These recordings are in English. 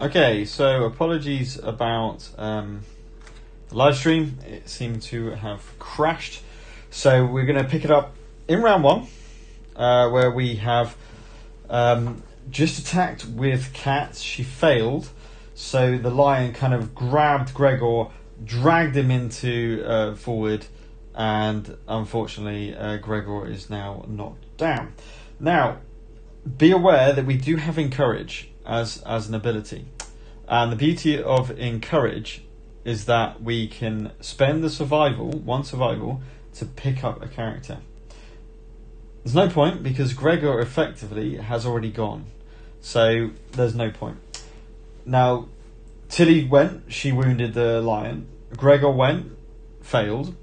Okay, so apologies about the live stream. It seemed to have crashed. So we're going to pick it up in round one, where we have just attacked with Cat. She failed. So the lion kind of grabbed Gregor, dragged him into forward, and unfortunately Gregor is now knocked down. Now, be aware that we do have Encourage as an ability. And the beauty of Encourage is that we can spend the one survival, to pick up a character. There's no point because Gregor effectively has already gone. So there's no point. Now, Tilly went, she wounded the lion. Gregor went, failed.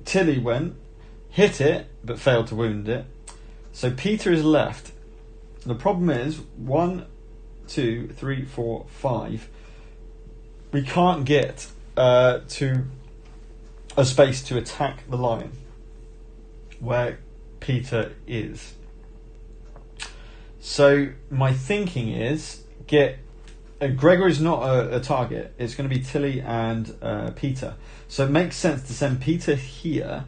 Tilly went, hit it, but failed to wound it. So Peter is left. The problem is 1, 2, 3, 4, 5. We can't get to a space to attack the lion where Peter is. So my thinking is get Gregor is not a target. It's going to be Tilly and Peter. So it makes sense to send Peter here,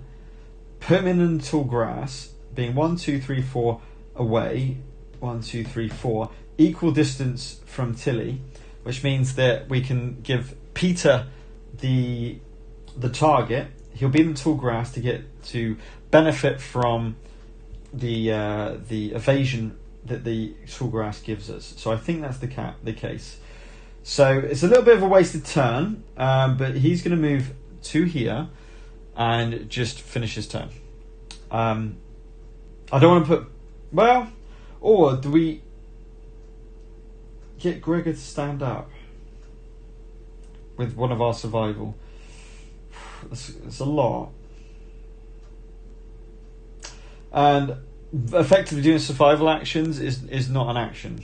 put him in the tall grass, being 1, 2, 3, 4 away. 1, 2, 3, 4 equal distance from Tilly, which means that we can give Peter the target. He'll be in the tall grass to benefit from the evasion that the tall grass gives us. So I think that's the case. So it's a little bit of a wasted turn, but he's going to move to here and just finish his turn. I don't want to or do we get Gregor to stand up with one of our survival? It's a lot. And effectively doing survival actions is not an action.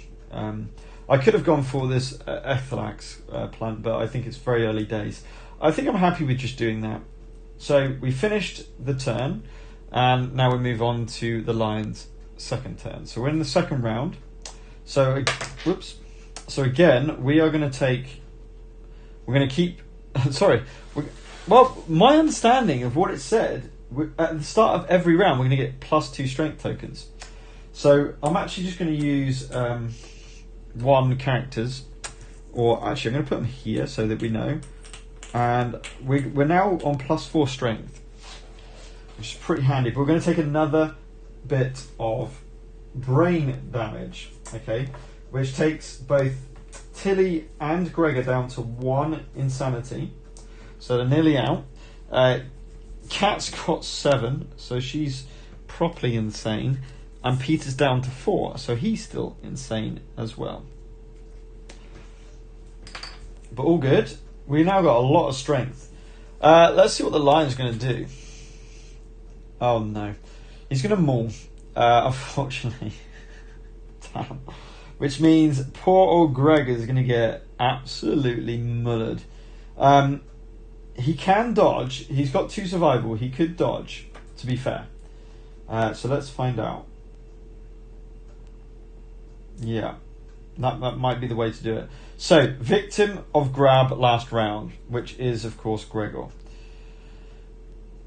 I could have gone for this Ethalax plant, but I think it's very early days. I think I'm happy with just doing that. So we finished the turn, and now we move on to the lion's second turn. So we're in the second round. So again, we're going to keep. Sorry. Well, my understanding of what it said, at the start of every round, we're going to get +2 strength tokens. So I'm actually just going to use 1 characters, or actually I'm going to put them here so that we know. And we're now on +4 strength, which is pretty handy. But we're going to take another bit of brain damage, okay, which takes both Tilly and Gregor down to 1 insanity, so they're nearly out. Kat's got 7, so she's properly insane, and Peter's down to 4, so he's still insane as well. But all good. We now got a lot of strength. Let's see what the lion's going to do. Oh no, he's going to maul. Unfortunately. Damn. Which means poor old Gregor is going to get absolutely mullered. He can dodge. He's got 2 survival. He could dodge, to be fair. So let's find out. Yeah, that might be the way to do it. So, victim of grab last round, which is, of course, Gregor.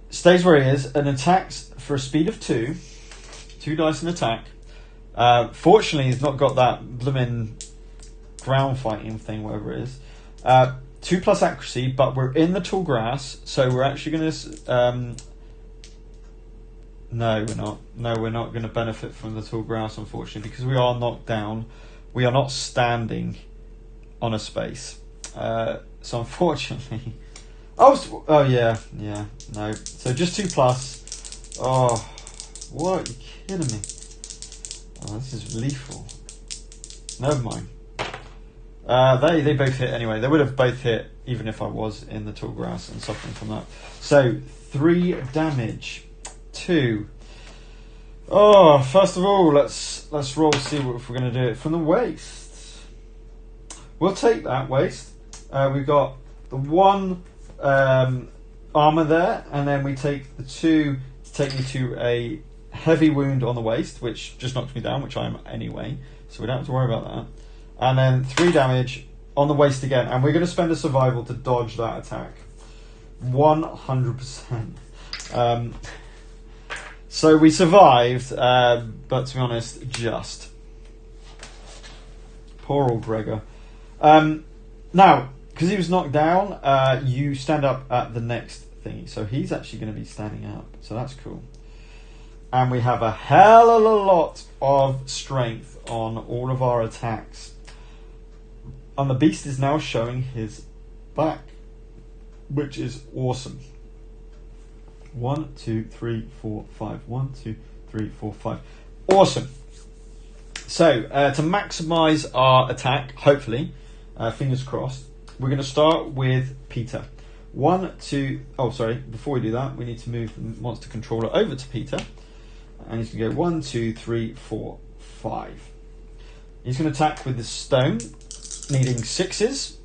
Stays where he is and attacks for a speed of 2. 2 dice in attack. Fortunately, he's not got that blooming ground fighting thing, whatever it is. 2+ accuracy, but we're in the tall grass, so we're actually going to... No, we're not. No, we're not going to benefit from the tall grass, unfortunately, because we are knocked down. We are not standing on a space. So unfortunately... Oh yeah, no. So just 2+. Oh, what? Are you kidding me? Oh, this is lethal. Never mind. They both hit anyway. They would have both hit even if I was in the tall grass and suffering from that. So 3 damage. 2. Oh, first of all, let's roll, see if we're going to do it from the waist. We'll take that waist. We've got the 1 armor there, and then we take the 2 to take me to a heavy wound on the waist, which just knocks me down, which I am anyway, so we don't have to worry about that. And then 3 damage on the waist again, and we're going to spend a survival to dodge that attack. 100%. So we survived, but to be honest, just. Poor old Gregor. Now, because he was knocked down, you stand up at the next thingy. So he's actually going to be standing up. So that's cool. And we have a hell of a lot of strength on all of our attacks. And the beast is now showing his back, which is awesome. 1, 2, 3, 4, 5. 1, 2, 3, 4, 5. Awesome. So, to maximise our attack, hopefully, fingers crossed, we're going to start with Peter. 1, 2... Oh, sorry. Before we do that, we need to move the monster controller over to Peter. And he's going to go 1, 2, 3, 4, 5. He's going to attack with the stone, needing 6s.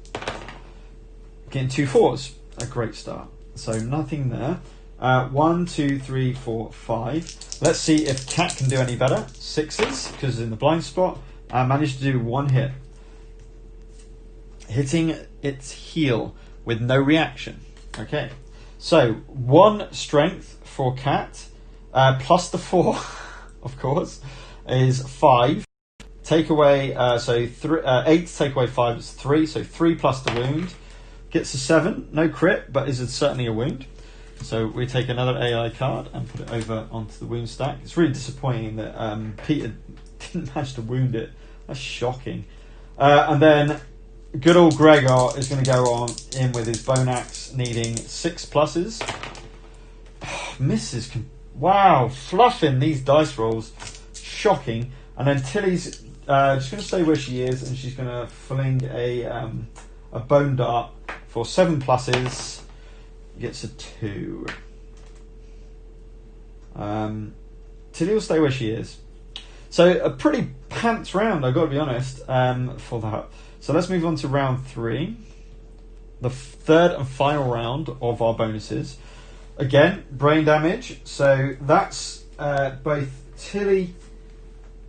Getting 2 4s. A great start. So, nothing there. 1, 2, 3, 4, 5. Let's see if Cat can do any better. 6s, because in the blind spot. I managed to do 1 hit. Hitting its heel with no reaction. Okay. So, 1 strength for Cat. Plus the 4, of course, is 5. Take away, 8 take away 5 is 3. So 3 plus the wound. Gets a 7. No crit, but is certainly a wound. So we take another AI card and put it over onto the wound stack. It's really disappointing that Peter didn't manage to wound it. That's shocking. And then good old Gregor is going to go on in with his bone axe, needing 6 pluses. Misses. Wow, fluffing these dice rolls. Shocking. And then Tilly's just going to stay where she is, and she's going to fling a bone dart for 7 pluses. Gets a 2. Tilly will stay where she is. So a pretty pants round, I've got to be honest, for that. So let's move on to round 3. The third and final round of our bonuses. Again, brain damage. So that's both Tilly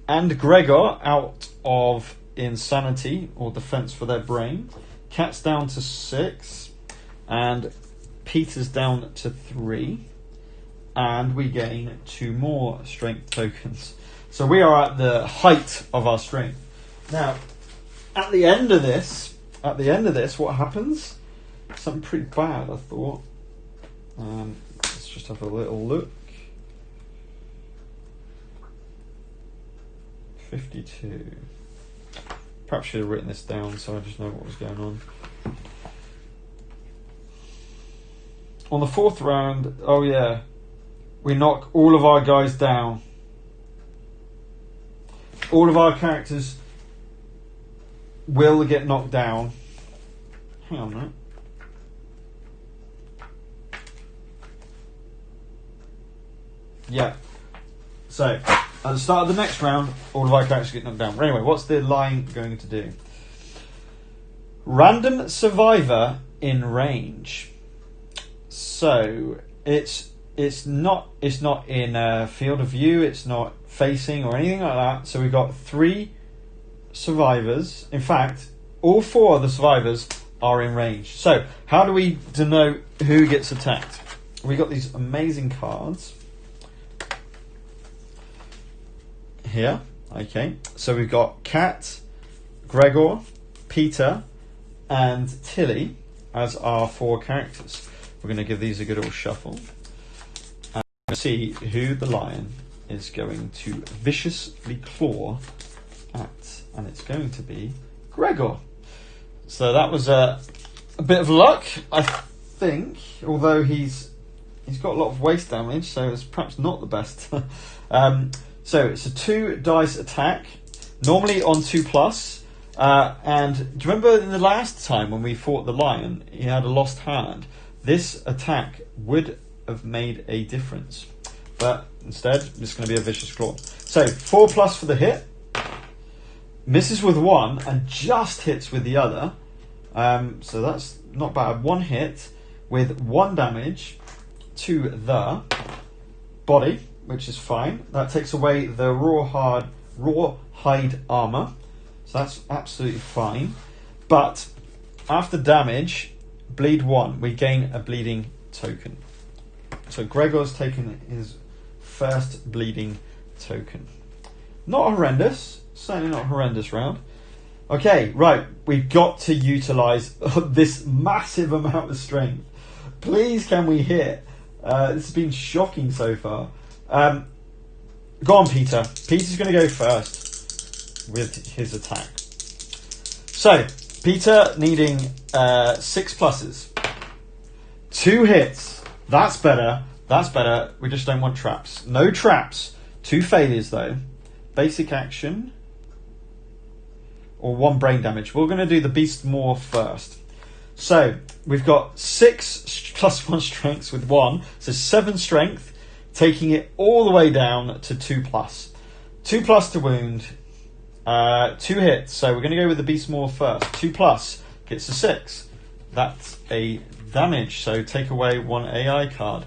and Gregor out of insanity or defense for their brain. Cat's down to 6. And Peter's down to 3, and we gain 2 more strength tokens. So we are at the height of our strength. Now, at the end of this, what happens? Something pretty bad, I thought. Let's just have a little look. 52. Perhaps should have written this down so I just know what was going on. On the 4th round, oh yeah, we knock all of our guys down. All of our characters will get knocked down. Hang on a minute. Yeah. So, at the start of the next round, all of our characters get knocked down. But anyway, what's the line going to do? Random survivor in range. So it's not in a field of view. It's not facing or anything like that. So we've got 3 survivors. In fact, all 4 of the survivors are in range. So how do we denote who gets attacked? We got these amazing cards here. Okay, so we've got Cat, Gregor, Peter, and Tilly as our 4 characters. We're going to give these a good old shuffle and see who the lion is going to viciously claw at, and it's going to be Gregor. So that was a bit of luck, I think, although he's got a lot of waist damage, so it's perhaps not the best. So it's a 2 dice attack, normally on 2+. And do you remember in the last time when we fought the lion, he had a lost hand? This attack would have made a difference, but instead it's going to be a vicious claw. So 4+ for the hit, misses with 1 and just hits with the other. So that's not bad. 1 hit with 1 damage to the body, which is fine. That takes away the raw hide armor, so that's absolutely fine. But after damage, bleed 1, we gain a bleeding token. So Gregor's taken his first bleeding token. Not horrendous, certainly not a horrendous round. Okay, right, we've got to utilise this massive amount of strength. Please, can we hit? This has been shocking so far. Go on, Peter. Peter's going to go first with his attack. So, Peter needing 6 pluses. 2 hits. That's better. That's better. We just don't want traps. No traps. 2 failures, though. Basic action. Or 1 brain damage. We're going to do the Beast Maw first. So, we've got 6 plus 1 strengths with 1. So 7 strength, taking it all the way down to 2 plus. 2 plus to wound. 2 hits. So we're going to go with the Beast Maw first. 2 plus gets a 6. That's a damage. So take away 1 AI card.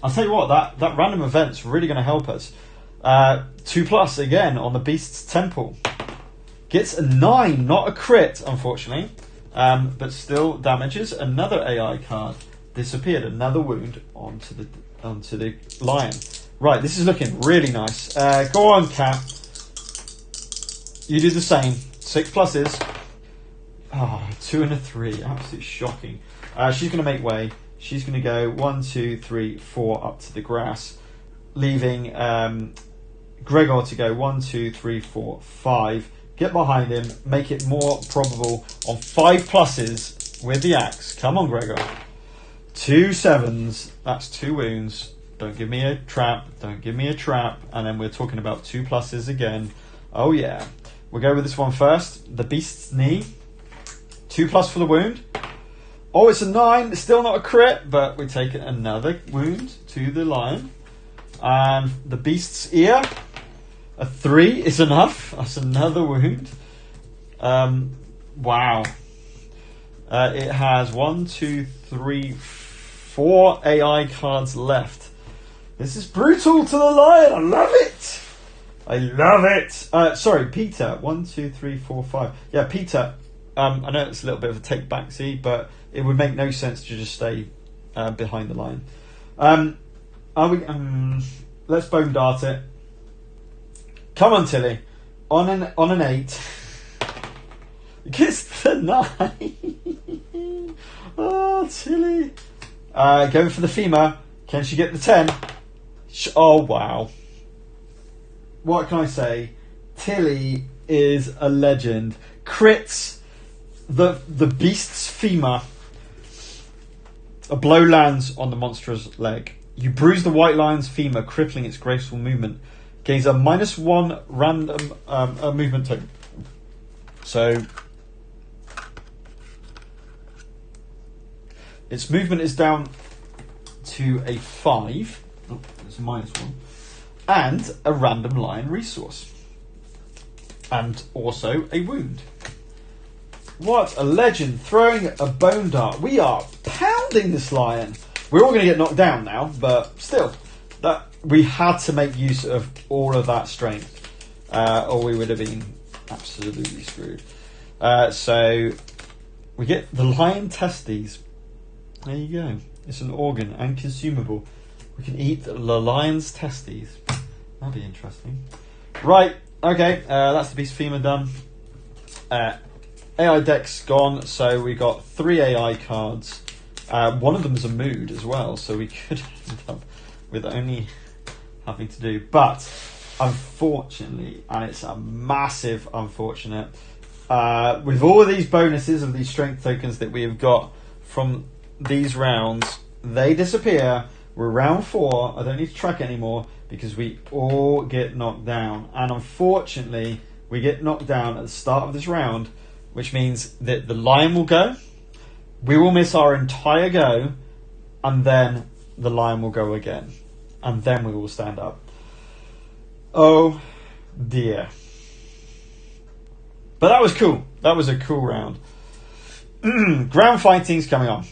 I'll tell you what, that random event's really going to help us. 2 plus again on the Beast's Temple. Gets a 9, not a crit, unfortunately. But still damages. Another AI card disappeared. Another wound onto the lion. Right, this is looking really nice. Go on, Cat. You do the same. 6 pluses. Oh, 2 and a 3. Absolutely shocking. She's going to make way. She's going to go 1, 2, 3, 4 up to the grass, leaving Gregor to go 1, 2, 3, 4, 5. Get behind him, make it more probable on 5 pluses with the axe. Come on, Gregor. 2 7s. That's 2 wounds. Don't give me a trap. Don't give me a trap. And then we're talking about 2 pluses again. Oh, yeah. We'll go with this one first. The Beast's Knee. 2 plus for the wound. Oh, it's a 9. Still not a crit, but we take another wound to the lion. And the Beast's Ear. A 3 is enough. That's another wound. Wow. It has 1, 2, 3, 4 AI cards left. This is brutal to the lion. I love it. I love it. Sorry, Peter. 1, 2, 3, 4, 5. Yeah, Peter. I know it's a little bit of a take backseat, but it would make no sense to just stay behind the line. Let's bone dart it. Come on, Tilly. On an 8. Gets the 9. Oh, Tilly. Going for the femur. Can she get the 10? Oh, wow. What can I say? Tilly is a legend. Crits the beast's femur. A blow lands on the monster's leg. You bruise the white lion's femur, crippling its graceful movement. Gains a -1 random movement token. So its movement is down to a 5. Oh, it's a -1. And a random lion resource. And also a wound. What a legend. Throwing a bone dart. We are pounding this lion. We're all going to get knocked down now, but still. That we had to make use of all of that strength, or we would have been absolutely screwed. So we get the lion testes. There you go. It's an organ and consumable. We can eat the lion's testes. That'd be interesting. Right. Okay. That's the beast femur done. AI deck's gone. So we got 3 AI cards. One of them is a mood as well, so we could end up with only having to do. But unfortunately, and it's a massive unfortunate, with all of these bonuses of these strength tokens that we have got from these rounds, they disappear. We're round 4. I don't need to track anymore because we all get knocked down. And unfortunately, we get knocked down at the start of this round, which means that the lion will go. We will miss our entire go, and then the lion will go again. And then we will stand up. Oh dear. But that was cool. That was a cool round. Ground fighting's coming on.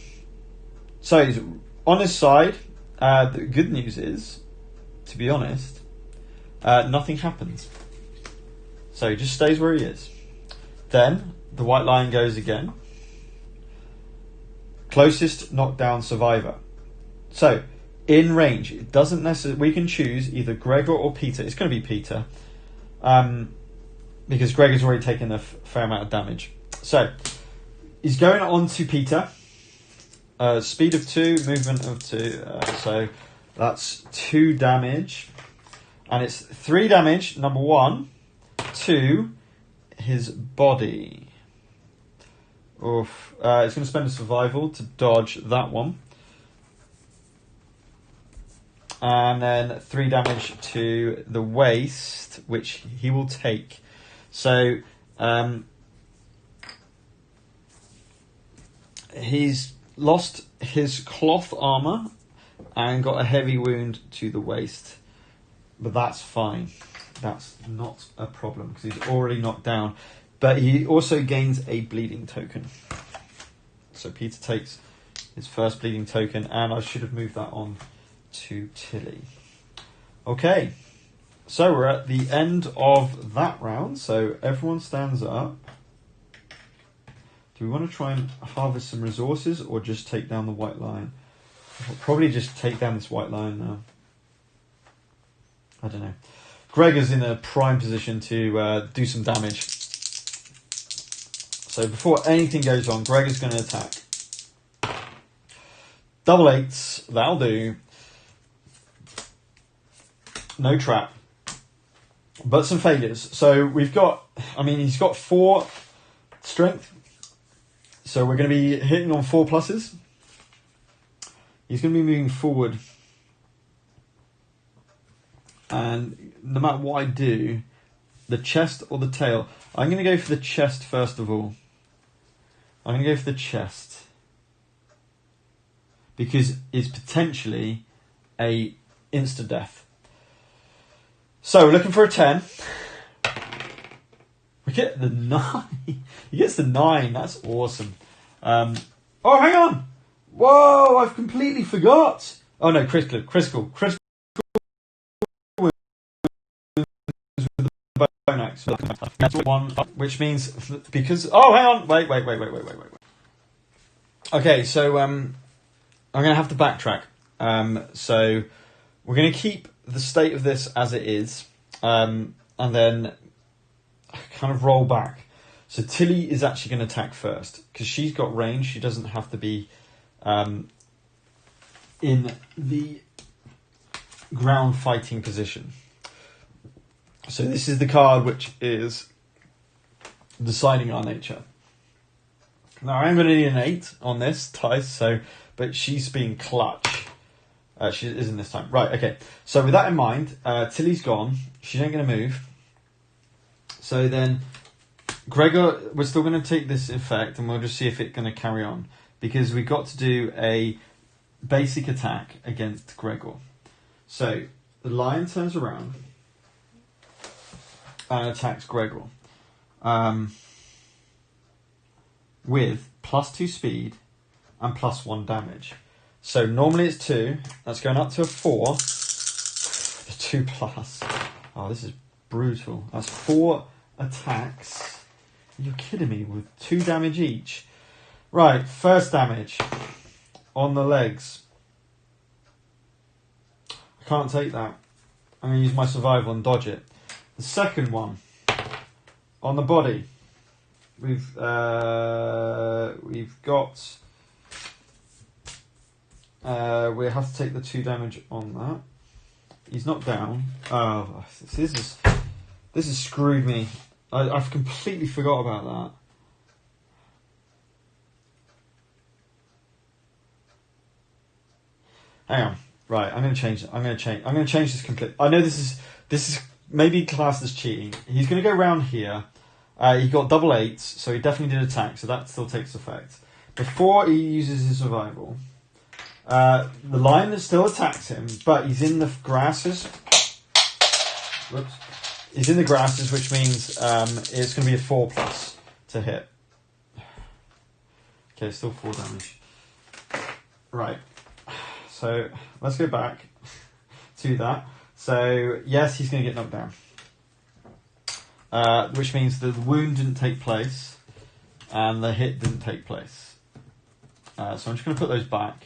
So he's on his side. The good news is, to be honest, nothing happens. So he just stays where he is. Then the white lion goes again. Closest knockdown survivor. So in range, it doesn't necessarily. We can choose either Gregor or Peter. It's going to be Peter, because Gregor's already taken a fair amount of damage. So he's going on to Peter. Speed of 2, movement of 2. So that's 2 damage, and it's 3 damage. Number 1 to his body. Oof. It's going to spend a survival to dodge that one. And then 3 damage to the waist, which he will take. So he's lost his cloth armor and got a heavy wound to the waist. But that's fine. That's not a problem because he's already knocked down. But he also gains a bleeding token. So Peter takes his first bleeding token, and I should have moved that on to Tilly. Okay, so we're at the end of that round. So everyone stands up. Do we want to try and harvest some resources or just take down the white lion? I'll probably just take down this white lion now. I don't know. Gregor's in a prime position to do some damage. So before anything goes on, Gregor's going to attack. Double 8s, that'll do. No trap. But some failures. So we've got, he's got 4 strength. So we're going to be hitting on 4 pluses. He's going to be moving forward. And no matter what I do, the chest or the tail, I'm going to go for the chest first of all. I'm going to go for the chest. Because it's potentially a insta-death. So we're looking for a 10. We get the 9. He gets the 9. That's awesome. Oh, hang on. Whoa, I've completely forgot. Oh no, critical. Bone axe. That's 1, which means because hang on, wait. Okay, so I'm gonna have to backtrack. So we're gonna keep the state of this as it is, and then kind of roll back. So Tilly is actually going to attack first because she's got range. She doesn't have to be in the ground fighting position. So this is the card which is deciding our nature. Now I'm going to need an 8 on this, Tice, but she's being clutch. She isn't this time. Right, okay. So with that in mind, Tilly's gone. She ain't going to move. So then Gregor, we're still going to take this effect and we'll just see if it's going to carry on. Because we've got to do a basic attack against Gregor. So the lion turns around and attacks Gregor. With +2 speed and +1 damage. So normally it's 2. That's going up to a 4. The 2 plus. Oh, this is brutal. That's 4 attacks. You're kidding me, with 2 damage each. Right, first damage on the legs. I can't take that. I'm going to use my survival and dodge it. The second one on the body. We've got. We have to take the 2 damage on that. He's not down. Oh, this has screwed me. I've completely forgot about that. Hang on. Right, I'm going to change it. I'm going to change this completely. I know this is maybe classed as cheating. He's going to go around here. He got double 8s, so he definitely did attack, so that still takes effect. Before he uses his survival, the lion still attacks him, but he's in the grasses. Whoops. He's in the grasses, which means it's going to be a 4+ to hit. Okay, still 4 damage. Right. So let's go back to that. So yes, he's going to get knocked down, which means the wound didn't take place and the hit didn't take place. So I'm just going to put those back,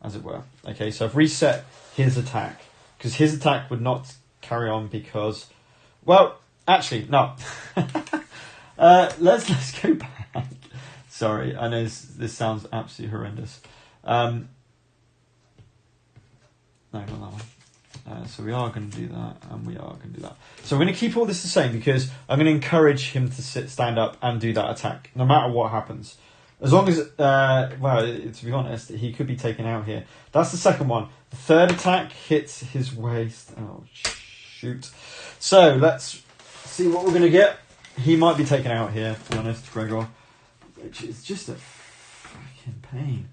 as it were. Okay, so I've reset his attack because his attack would not carry on because, well, actually no. Let's go back. Sorry, I know this sounds absolutely horrendous. No, not that one. So we are going to do that, and we are going to do that. So we're going to keep all this the same because I'm going to encourage him to stand up and do that attack, no matter what happens. As long as, well, to be honest, he could be taken out here. That's the second one. The third attack hits his waist. Oh, shoot. So let's see what we're going to get. He might be taken out here, to be honest, Gregor, which is just a fucking pain.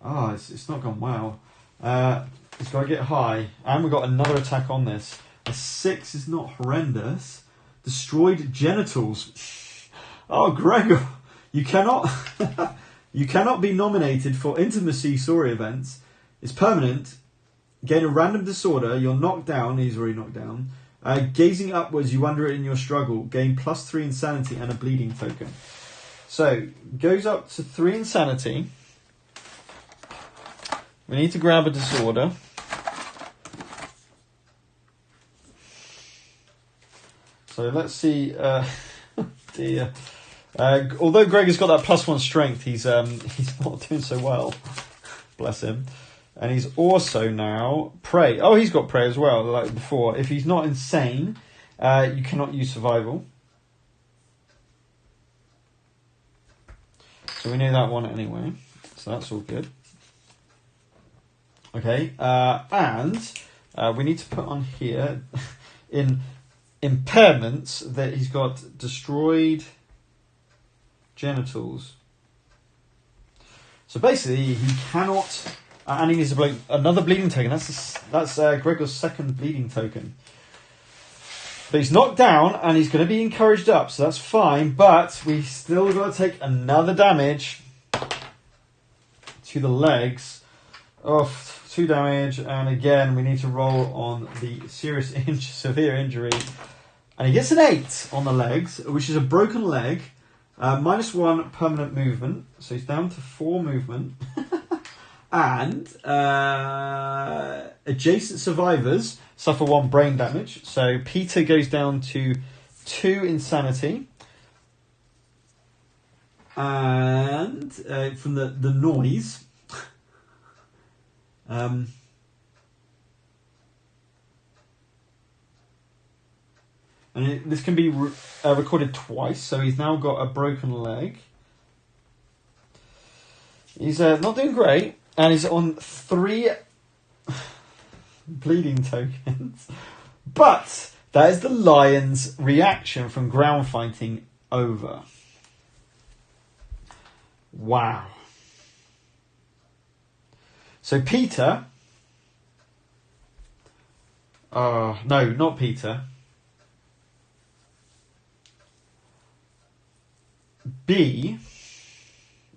Oh, it's not gone well. It's got to get high. And we've got another attack on this. A 6 is not horrendous. Destroyed genitals. Oh, Gregor, you cannot you cannot be nominated for intimacy story events. It's permanent. Gain a random disorder. You're knocked down. He's already knocked down. Gazing upwards, you wonder it in your struggle. Gain +3 insanity and a bleeding token. So, goes up to 3 insanity. We need to grab a disorder. So let's see. Dear. Although Greg has got that +1 strength, he's not doing so well. Bless him. And he's also now prey. Oh, he's got prey as well, like before. If he's not insane, you cannot use survival. So we know that one anyway. So that's all good. Okay, and we need to put on here in impairments that he's got destroyed genitals. So basically, he cannot, and he needs another bleeding token. That's Gregor's second bleeding token. But he's knocked down, and he's going to be encouraged up, so that's fine. But we still got to take another damage to the legs. Oh, 2 damage, and again we need to roll on the severe injury. And he gets an 8 on the legs, which is a broken leg. -1 permanent movement, so he's down to 4 movement. And adjacent survivors suffer 1 brain damage. So Peter goes down to 2 insanity. And from the noise. And this can be recorded twice, so he's now got a broken leg. He's not doing great, and he's on 3 bleeding tokens. But that is the lion's reaction from ground fighting over. Wow. So Peter... no, not Peter.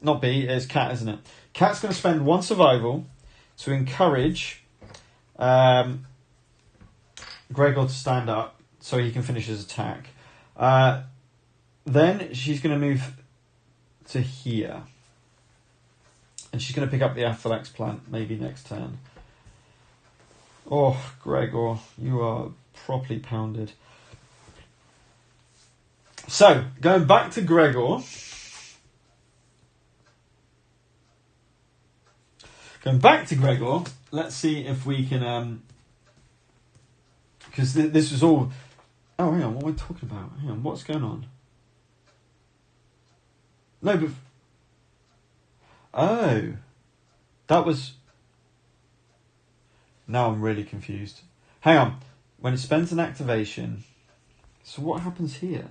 Not B, it's Cat, isn't it? Cat's going to spend 1 survival to encourage Gregor to stand up so he can finish his attack. Then she's going to move to here. And she's going to pick up the Aphtalax plant maybe next turn. Oh, Gregor, you are properly pounded. So, going back to Gregor. Let's see if we can... Because this was all... Oh, hang on, what am I talking about? Hang on, what's going on? No, but... Oh. That was... Now I'm really confused. Hang on. When it spends an activation... So what happens here?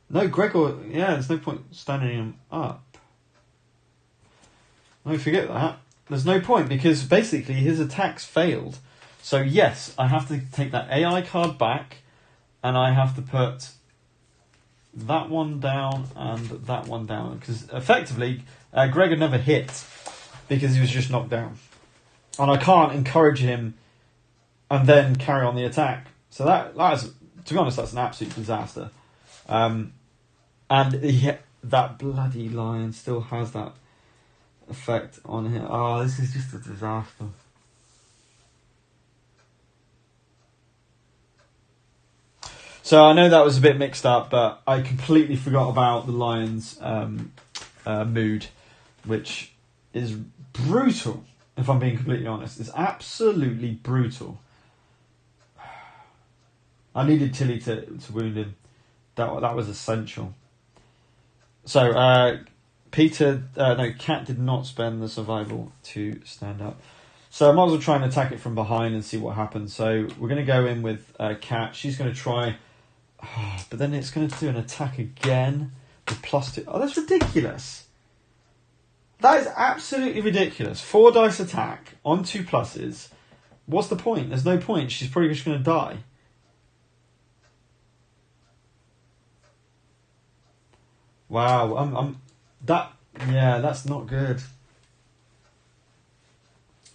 No, Gregor... Yeah, there's no point standing him up. No, forget that. There's no point because basically his attacks failed. So yes, I have to take that AI card back and I have to put that one down and that one down. Because effectively, Gregor never hit because he was just knocked down. And I can't encourage him and then carry on the attack. So that is, to be honest, that's an absolute disaster. And that bloody lion still has that effect on him. Oh, this is just a disaster. So I know that was a bit mixed up, but I completely forgot about the lion's mood, which is brutal, if I'm being completely honest. It's absolutely brutal. I needed Tilly to wound him. That was essential. So, Cat did not spend the survival to stand up. So I might as well try and attack it from behind and see what happens. So we're going to go in with Cat. She's going to try... but then it's going to do an attack again with +2. Oh, that's ridiculous. That is absolutely ridiculous. 4 dice attack on 2 pluses. What's the point? There's no point. She's probably just going to die. Wow, that's not good.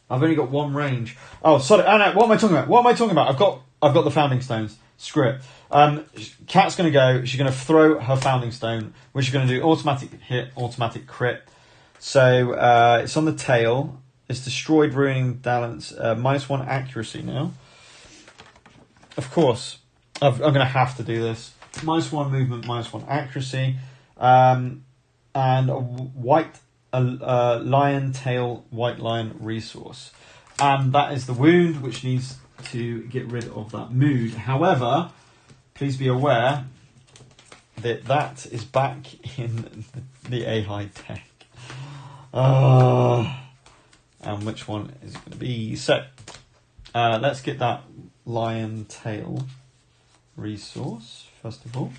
I've only got 1 range. Oh, sorry. Oh, no, what am I talking about? I've got the Founding Stones. Screw it. Cat's going to go. She's going to throw her Founding Stone, which is going to do automatic hit, automatic crit. So it's on the tail. It's destroyed, ruining balance. -1 accuracy now. Of course, I'm going to have to do this. -1 movement, -1 accuracy. And a lion tail, white lion resource. And that is the wound, which needs to get rid of that mood. However, please be aware that is back in the AI deck. And which one is it going to be? So, let's get that lion tail resource, first of all.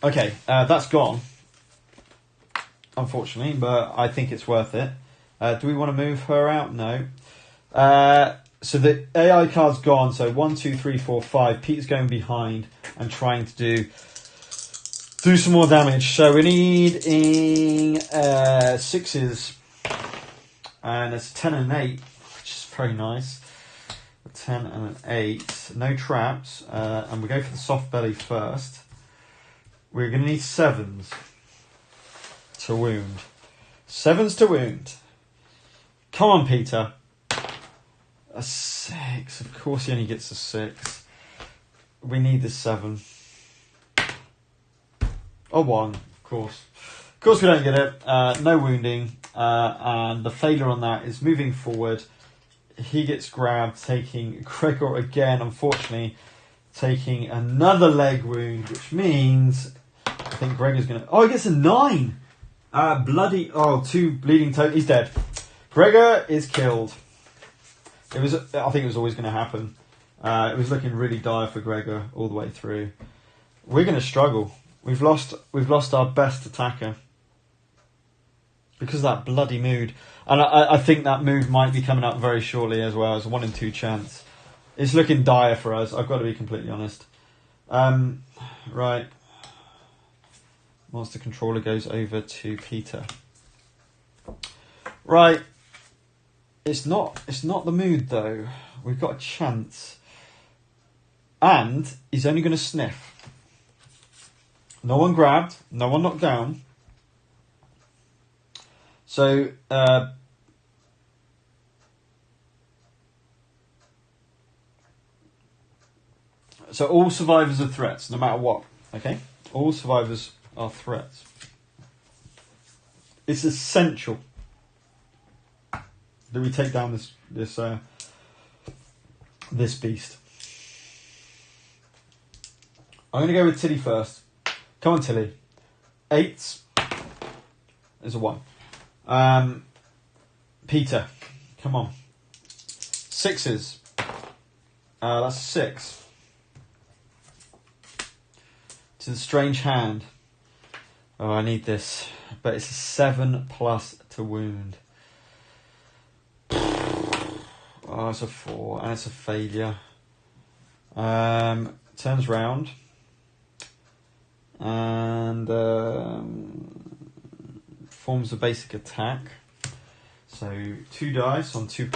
Okay, that's gone, unfortunately, but I think it's worth it. Do we want to move her out? No. So the AI card's gone, so 1, 2, 3, 4, 5. Pete's going behind and trying to do some more damage. So we're needing 6s, and it's 10 and an 8, which is very nice. A 10 and an 8, no traps, and we go for the soft belly first. We're going to need 7s to wound. 7s to wound. Come on, Peter. A 6. Of course he only gets a 6. We need the 7. A 1, of course. Of course we don't get it. No wounding. And the failure on that is moving forward. He gets grabbed, taking Gregor again, unfortunately, taking another leg wound, which means I think Gregor's going to... Oh, he gets a 9. 2 bleeding toes. He's dead. Gregor is killed. I think it was always going to happen. It was looking really dire for Gregor all the way through. We're going to struggle. We've lost our best attacker because of that bloody mood. And I think that mood might be coming up very shortly as well. It's a 1 in 2 chance. It's looking dire for us. I've got to be completely honest. Right. Monster controller goes over to Peter. Right. It's not the mood though. We've got a chance. And he's only going to sniff. No one grabbed, no one knocked down. So all survivors are threats, no matter what. Okay? All survivors are threats. It's essential that we take down this beast. I'm going to go with Tilly first. Come on, Tilly. 8s is a 1. Peter, come on. 6s. That's 6. To the strange hand. Oh, I need this. But it's a 7+ to wound. Oh, it's a 4, and it's a failure. Turns round. And forms a basic attack. So 2 dice on 2+,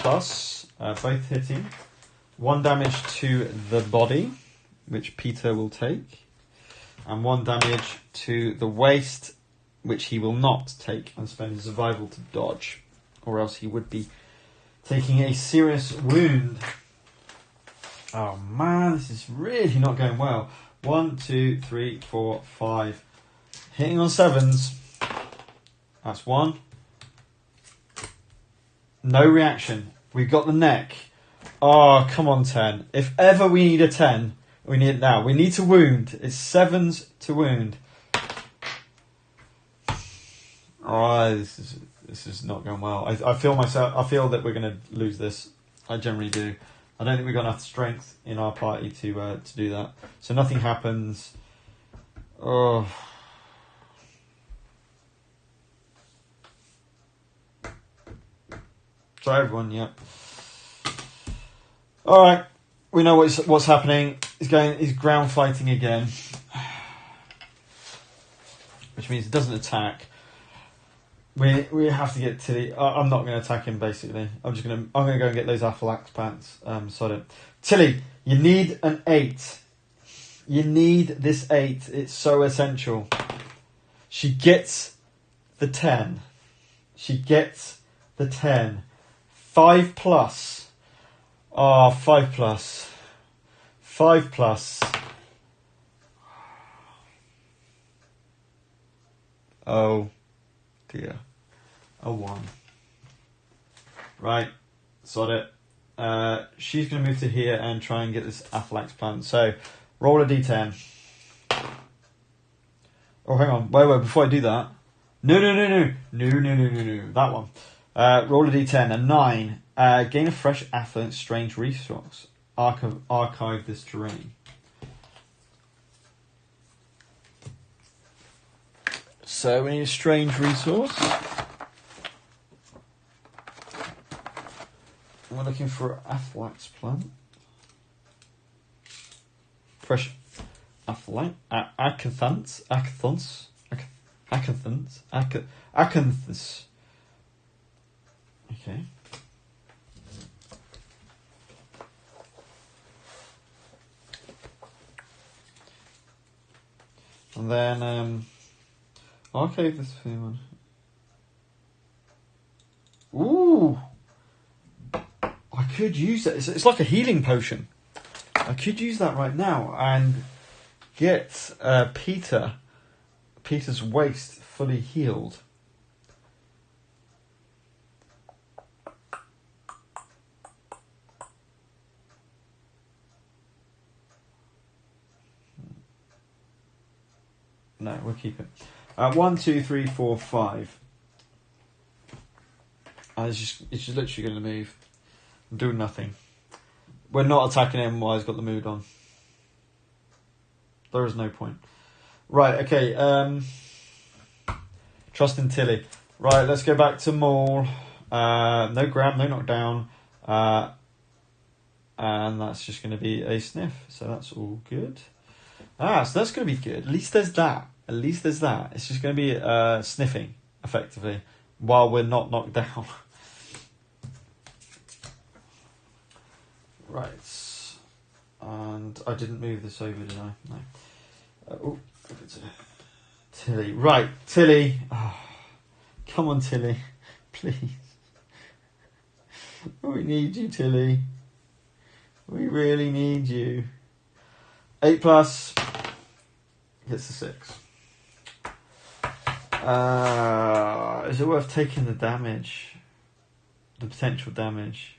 both hitting. 1 damage to the body, which Peter will take, and 1 damage to the waist, which he will not take and spend his survival to dodge, or else he would be taking a serious wound. Oh man, this is really not going well. 1, 2, 3, 4, 5. Hitting on 7s. That's 1. No reaction. We've got the neck. Oh, come on, 10. If ever we need a 10, we need it now. We need to wound. It's 7s to wound. Oh, this is not going well. I feel that we're going to lose this. I generally do. I don't think we've got enough strength in our party to do that. So nothing happens. Oh. Sorry, everyone. Yep. All right. We know what's happening. He's ground fighting again, which means it doesn't attack. We have to get Tilly. I'm not going to attack him. Basically, I'm going to go and get those Aphylax pants. So I don't. Tilly, you need an 8. You need this 8. It's so essential. She gets the 10. She gets the 10. 5+. Oh, 5+. 5+. Oh dear. A 1. Right. Sod it. She's going to move to here and try and get this Aphylax plant. So, roll a d10. Oh, hang on. Wait, before I do that. No. That one. Roll a d10. A 9. Gain a fresh affluent strange resource. Archive this terrain. So we need a strange resource. We're looking for Aphylax plant. Fresh Aphylax. Acanthus. Okay. And then archive this one. Ooh! I could use it. It's like a healing potion. I could use that right now and get Peter's waist fully healed. No, we'll keep it. 1, 2, 3, 4, 5. It's just literally going to move. I'm doing nothing. We're not attacking him while he's got the mood on. There is no point. Right, okay. Trust in Tilly. Right, let's go back to Maul. No grab, no knockdown. And that's just going to be a sniff. So that's all good. So that's going to be good. At least there's that. It's just going to be sniffing, effectively, while we're not knocked down. Right. And I didn't move this over, did I? No. Tilly. Right, Tilly. Oh, come on, Tilly. Please. We need you, Tilly. We really need you. 8+. Gets the 6. Is it worth taking the damage? The potential damage?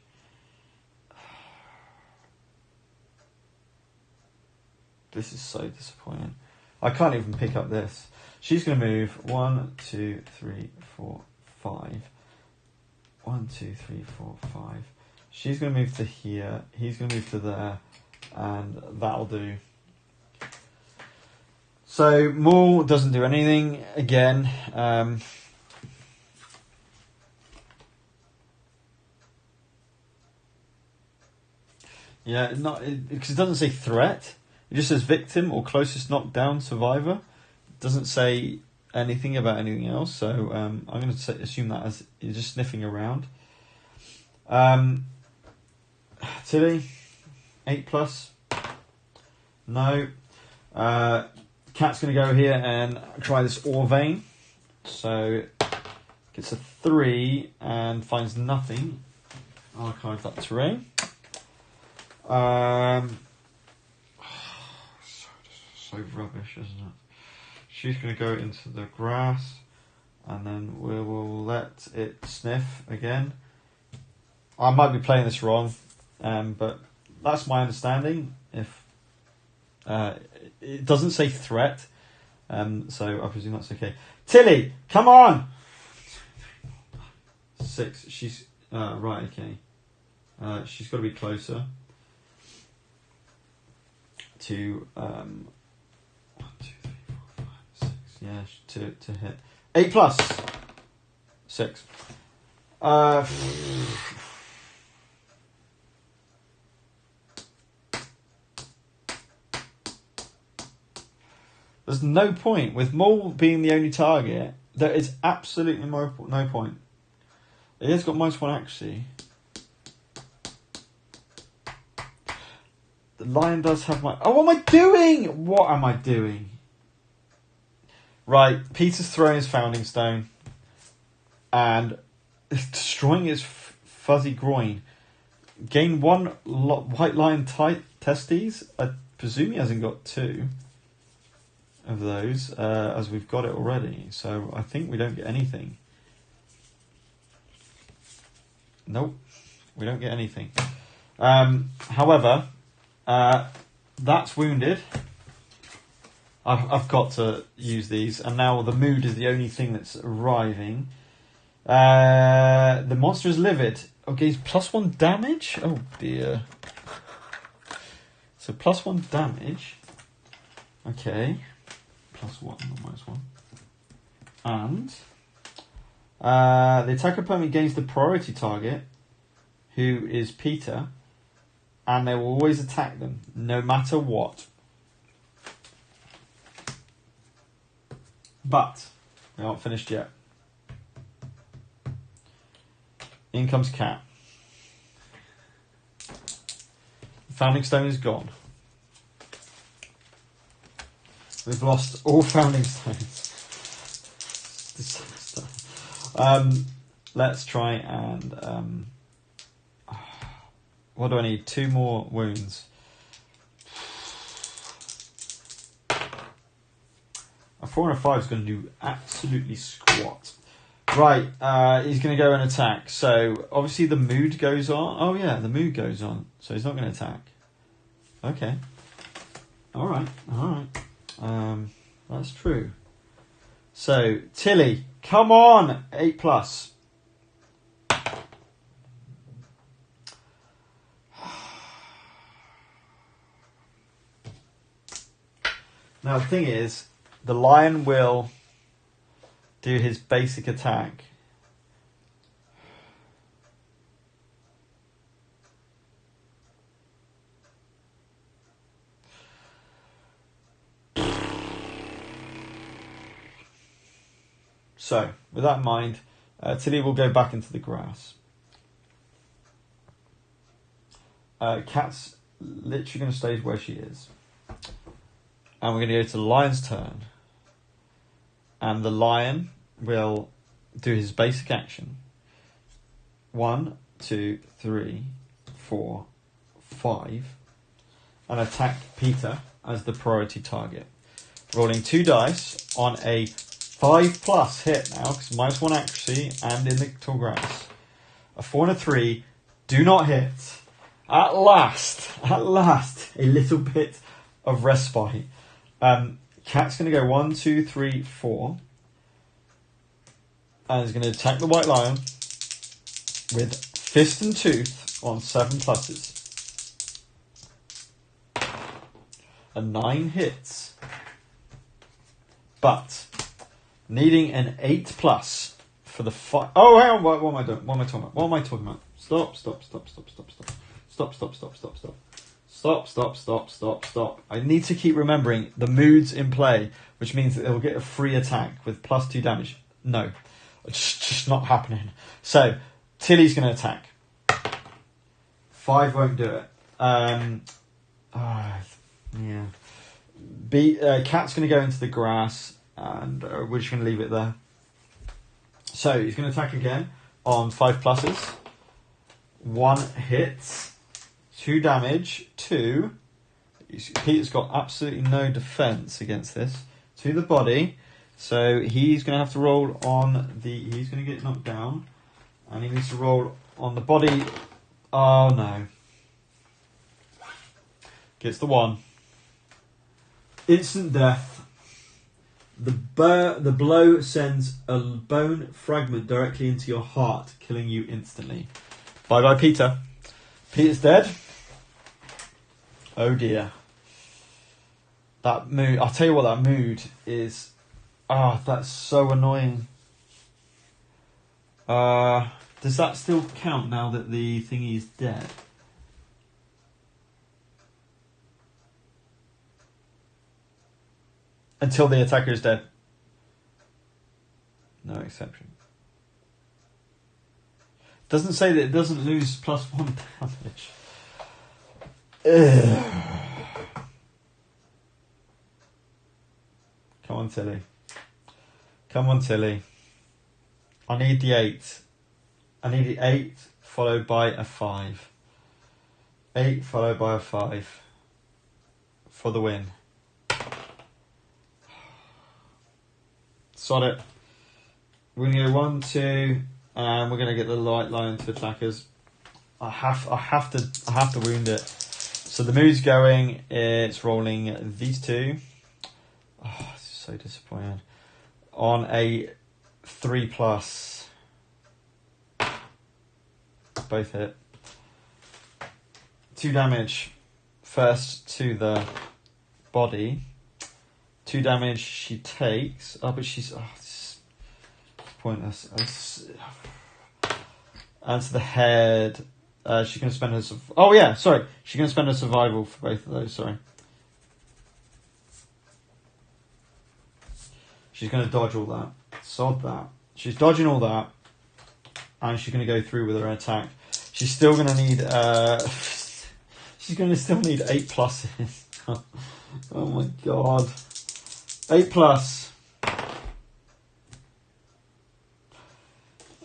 This is so disappointing. I can't even pick up this. She's going to move 1, 2, 3, 4, 5. 1, 2, 3, 4, 5. She's going to move to here. He's going to move to there. And that'll do. So Maul doesn't do anything again. Because it doesn't say threat. It just says victim or closest knockdown survivor. It doesn't say anything about anything else, so I'm going to assume that as you're just sniffing around. Tilly, 8+. No. Cat's going to go here and try this Orvane. So gets a 3 and finds nothing. Archive that terrain. So rubbish, isn't it? She's going to go into the grass, and then we will let it sniff again. I might be playing this wrong, but that's my understanding. If it doesn't say threat, so I presume that's okay. Tilly, come on! 6. She's right. Okay. She's got to be closer to 1, 2, 3, 4, 5, 6. Yeah, to hit 8+. 6. There's no point with Mole being the only target. There is absolutely no point. It has got -1 accuracy. The lion does have my... Oh, what am I doing? What am I doing? Right, Peter's throwing his founding stone and destroying his fuzzy groin. Gain 1 white lion testes. I presume he hasn't got 2 of those, as we've got it already. So I think we don't get anything. Nope, we don't get anything. However, that's wounded. I've got to use these, and now the mood is the only thing that's arriving. The monster is livid. Okay, he's +1 damage. Oh dear. So +1 damage. Okay, +1, not -1. And the attacker opponent gains the priority target, who is Peter, and they will always attack them, no matter what. But we aren't finished yet. In comes Cat. The founding stone is gone. We've lost all founding stones. Disaster. Let's try and... what do I need? 2 more wounds. A 4 and a 5 is going to do absolutely squat. Right, he's going to go and attack. So, obviously the mood goes on. Oh yeah, the mood goes on. So he's not going to attack. Okay. Alright. That's true. So, Tilly, come on! 8+. Now the thing is, the lion will do his basic attack. So, with that in mind, Tilly will go back into the grass. Cat's literally going to stay where she is. And we're going to go to the lion's turn. And the lion will do his basic action. 1, 2, 3, 4, 5. And attack Peter as the priority target. Rolling 2 dice on a 5+ hit now, because -1 accuracy and in the tall grass. A 4 and a 3 do not hit. At last, a little bit of respite. Cat's going to go 1, 2, 3, 4. And is going to attack the white lion with fist and tooth on 7 pluses. A 9 hits. But needing an 8+ for the fight. Oh, hang on. What am I doing? What am I talking about? Stop. Stop, stop, stop, stop, stop. I need to keep remembering the mood's in play, which means that it'll get a free attack with +2 damage. No, it's just not happening. So, Tilly's going to attack. 5 won't do it. Yeah. Cat's going to go into the grass, and we're just going to leave it there. So, he's going to attack again on 5 pluses. 1 hits. 2 damage, 2. Peter's got absolutely no defense against this. To the body. So he's going to have to roll on the... He's going to get knocked down. And he needs to roll on the body. Oh, no. Gets the 1. Instant death. The blow sends a bone fragment directly into your heart, killing you instantly. Bye-bye, Peter. Peter's dead. Oh dear. That mood, I'll tell you what that mood is. That's so annoying. Does that still count now that the thingy is dead? Until the attacker is dead. No exception. Doesn't say that it doesn't lose +1 damage. Ugh. Come on, Tilly. Come on, Tilly. I need the 8. I need the 8 followed by a 5. 8 followed by a 5. For the win. Sod it. We're going to go 1, 2, and we're going to get the White Lion to attack us. I have to wound it. So the mood's going. It's rolling these 2. Oh, this is so disappointing. On a 3+. Both hit. 2 damage. First to the body. 2 damage she takes. Oh, but she's... Oh, this is pointless. And to the head... she's going to spend her... She's going to spend her survival for both of those, sorry. She's going to dodge all that. Sod that. She's dodging all that. And she's going to go through with her attack. She's still going to need... she's going to still need 8 pluses. Oh my god. 8 plus.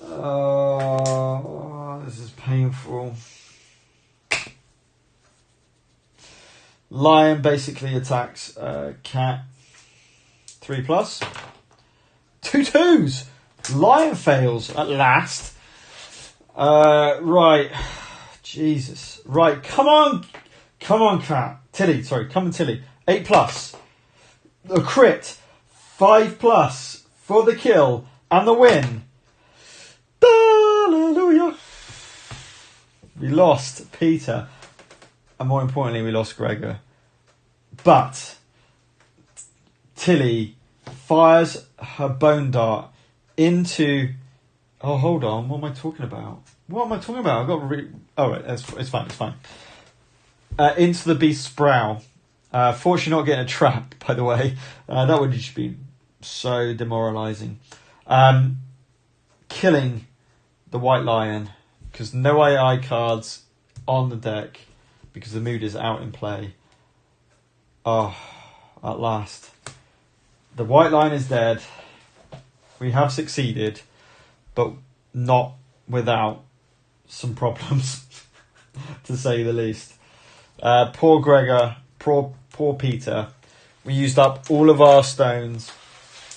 Oh, this is painful. Lion basically attacks Cat. 3 plus. 2 2s. Lion fails at last. Right. Jesus. Right. Come on. Come on, Cat. Tilly. Sorry. Come on, Tilly. 8 plus. A crit. 5 plus for the kill and the win. Hallelujah. We lost Peter. And more importantly, we lost Gregor. But Tilly fires her bone dart into... Oh, hold on. What am I talking about? What am I talking about? I've got to Oh, right. It's fine. It's fine. Into the beast's brow. Fortunately not getting a trap, by the way. That would just be so demoralising. Killing the White Lion. Because no AI cards on the deck. Because the mood is out in play. Oh, at last. The White Lion is dead. We have succeeded. But not without some problems. To say the least. Poor Gregor. Poor Peter. We used up all of our stones.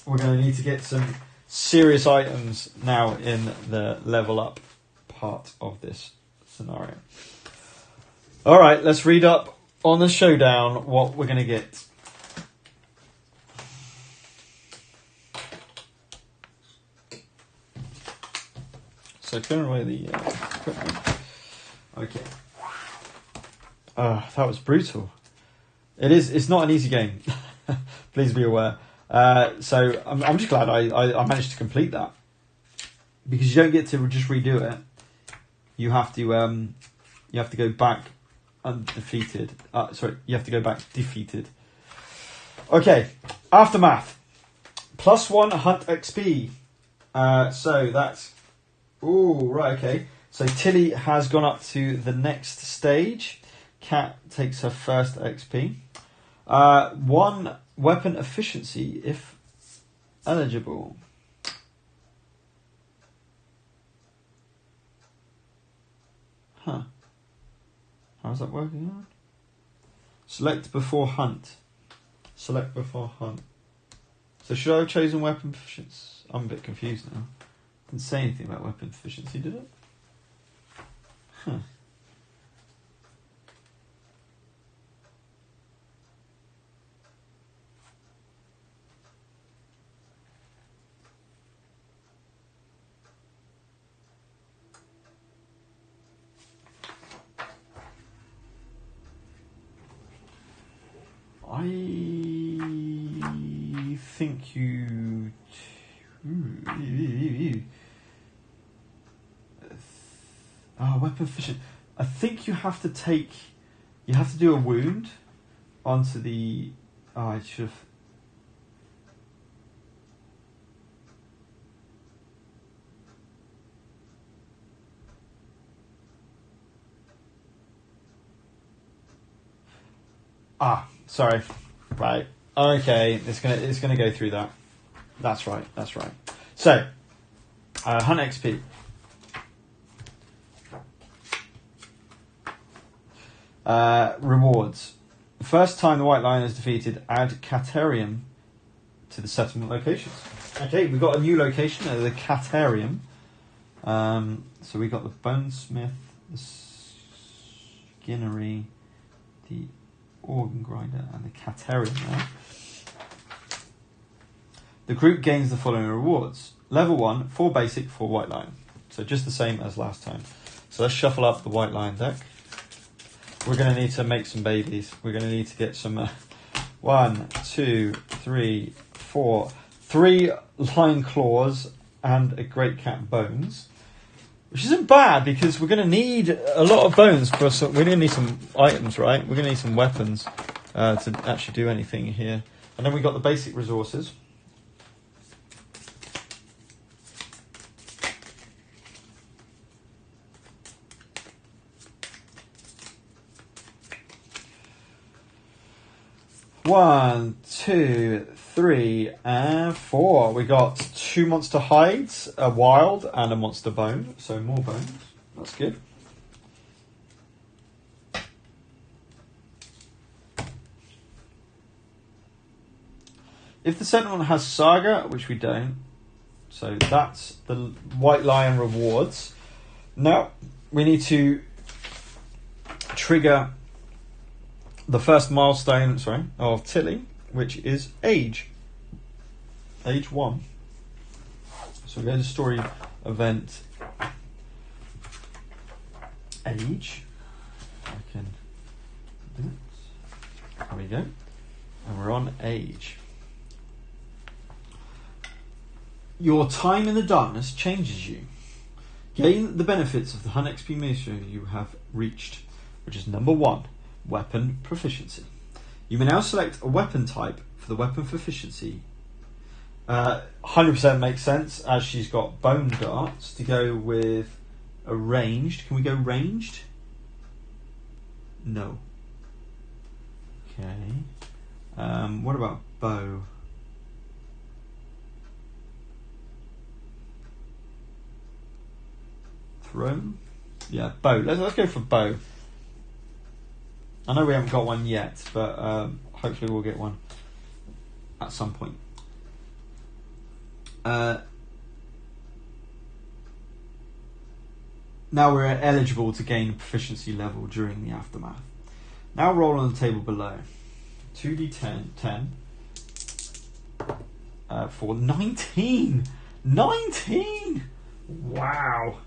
We're going to need to get some serious items now in the level up part of this scenario. Alright, let's read up on the showdown what we're going to get. So clearing away the equipment. Okay. That was brutal. It's not an easy game. Please be aware. So I'm just glad I managed to complete that. Because you don't get to just redo it. You have to go back undefeated. Sorry, you have to go back defeated. Okay, Aftermath. +1 hunt XP. So that's... Ooh, right, okay. So Tilly has gone up to the next stage. Cat takes her first XP. 1 weapon efficiency if eligible. Huh. How's that working out? Select before hunt. Select before hunt. So should I have chosen weapon proficiency? I'm a bit confused now. Didn't say anything about weapon proficiency, did it? Huh. I think you... weapon efficient. I think you have to take... You have to do a wound onto the... Oh, I should have... Sorry. Right. Okay, it's gonna go through that. That's right. So, hunt XP. Rewards. The first time the White Lion is defeated, add Catarium to the settlement locations. Okay, we've got a new location, the Catarium. So we got the Bonesmith, the Skinnery, the Organ Grinder, and the Catarium there. The group gains the following rewards. Level 1, 4 basic, 4 White Lion. So just the same as last time. So let's shuffle up the White Lion deck. We're going to need to make some babies. We're going to need to get some 1, 2, 3, 4, 3 Lion Claws and a Great Cat Bones. Which isn't bad because we're going to need a lot of bones for some. We're going to need some items, right? We're going to need some weapons to actually do anything here. And then we got the basic resources. One, 2, 3, and 4. We got 2 monster hides, a wild, and a monster bone. So more bones. That's good. If the settlement has Saga, which we don't, so that's the White Lion rewards. Now we need to trigger the first milestone, of Tilly, which is age. Age 1. So we go to story event age. I can do it. There we go. And we're on age. Your time in the darkness changes you. Gain the benefits of the Hunt XP meter you have reached, which is number 1, weapon proficiency. You may now select a weapon type for the weapon proficiency. 100% makes sense as she's got bone darts to go with a ranged. Can we go ranged? No. Okay. What about bow? Throw? Yeah, bow. Let's go for bow. I know we haven't got one yet, but hopefully we'll get one at some point. Now we're eligible to gain proficiency level during the aftermath. Now roll on the table below. 2d10, 10 for 19. 19! Wow.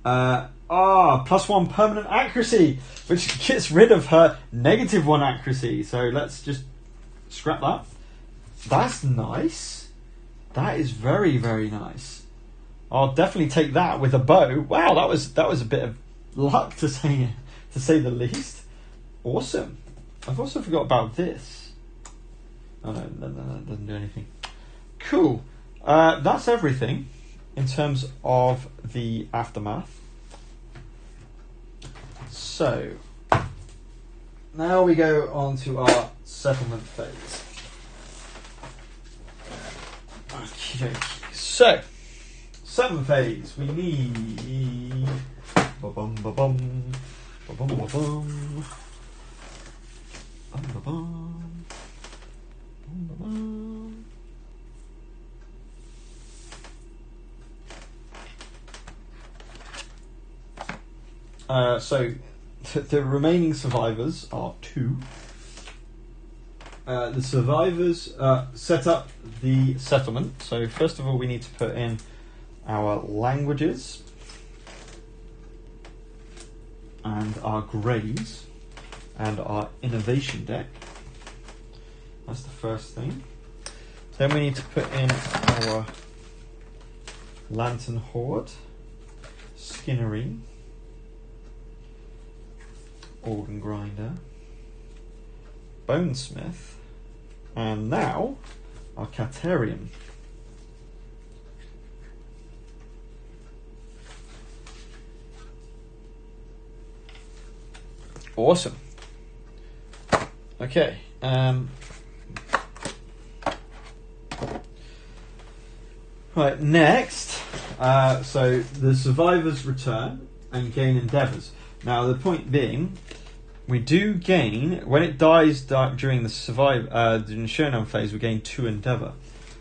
+1 permanent accuracy, which gets rid of her -1 accuracy. So let's just scrap that. That's nice. That is very, very nice. I'll definitely take that with a bow. Wow, that was a bit of luck to to say the least. Awesome. I've also forgot about this. Oh no, that doesn't do anything. Cool. That's everything in terms of the aftermath. So now we go on to our settlement phase. Okay. So settlement phase, we need ba-bum, ba-bum, ba-bum, ba-bum, ba-bum, ba-bum. So the remaining survivors are 2. The survivors set up the settlement. So first of all, we need to put in our languages and our grades and our innovation deck. That's the first thing. Then we need to put in our lantern horde, skinnery, organ grinder, bonesmith, and now our Caterium. Awesome. Okay. Right, next, so the survivors return and gain endeavours. Now, the point being, we do gain, when it dies during the showdown phase, we gain 2 endeavour.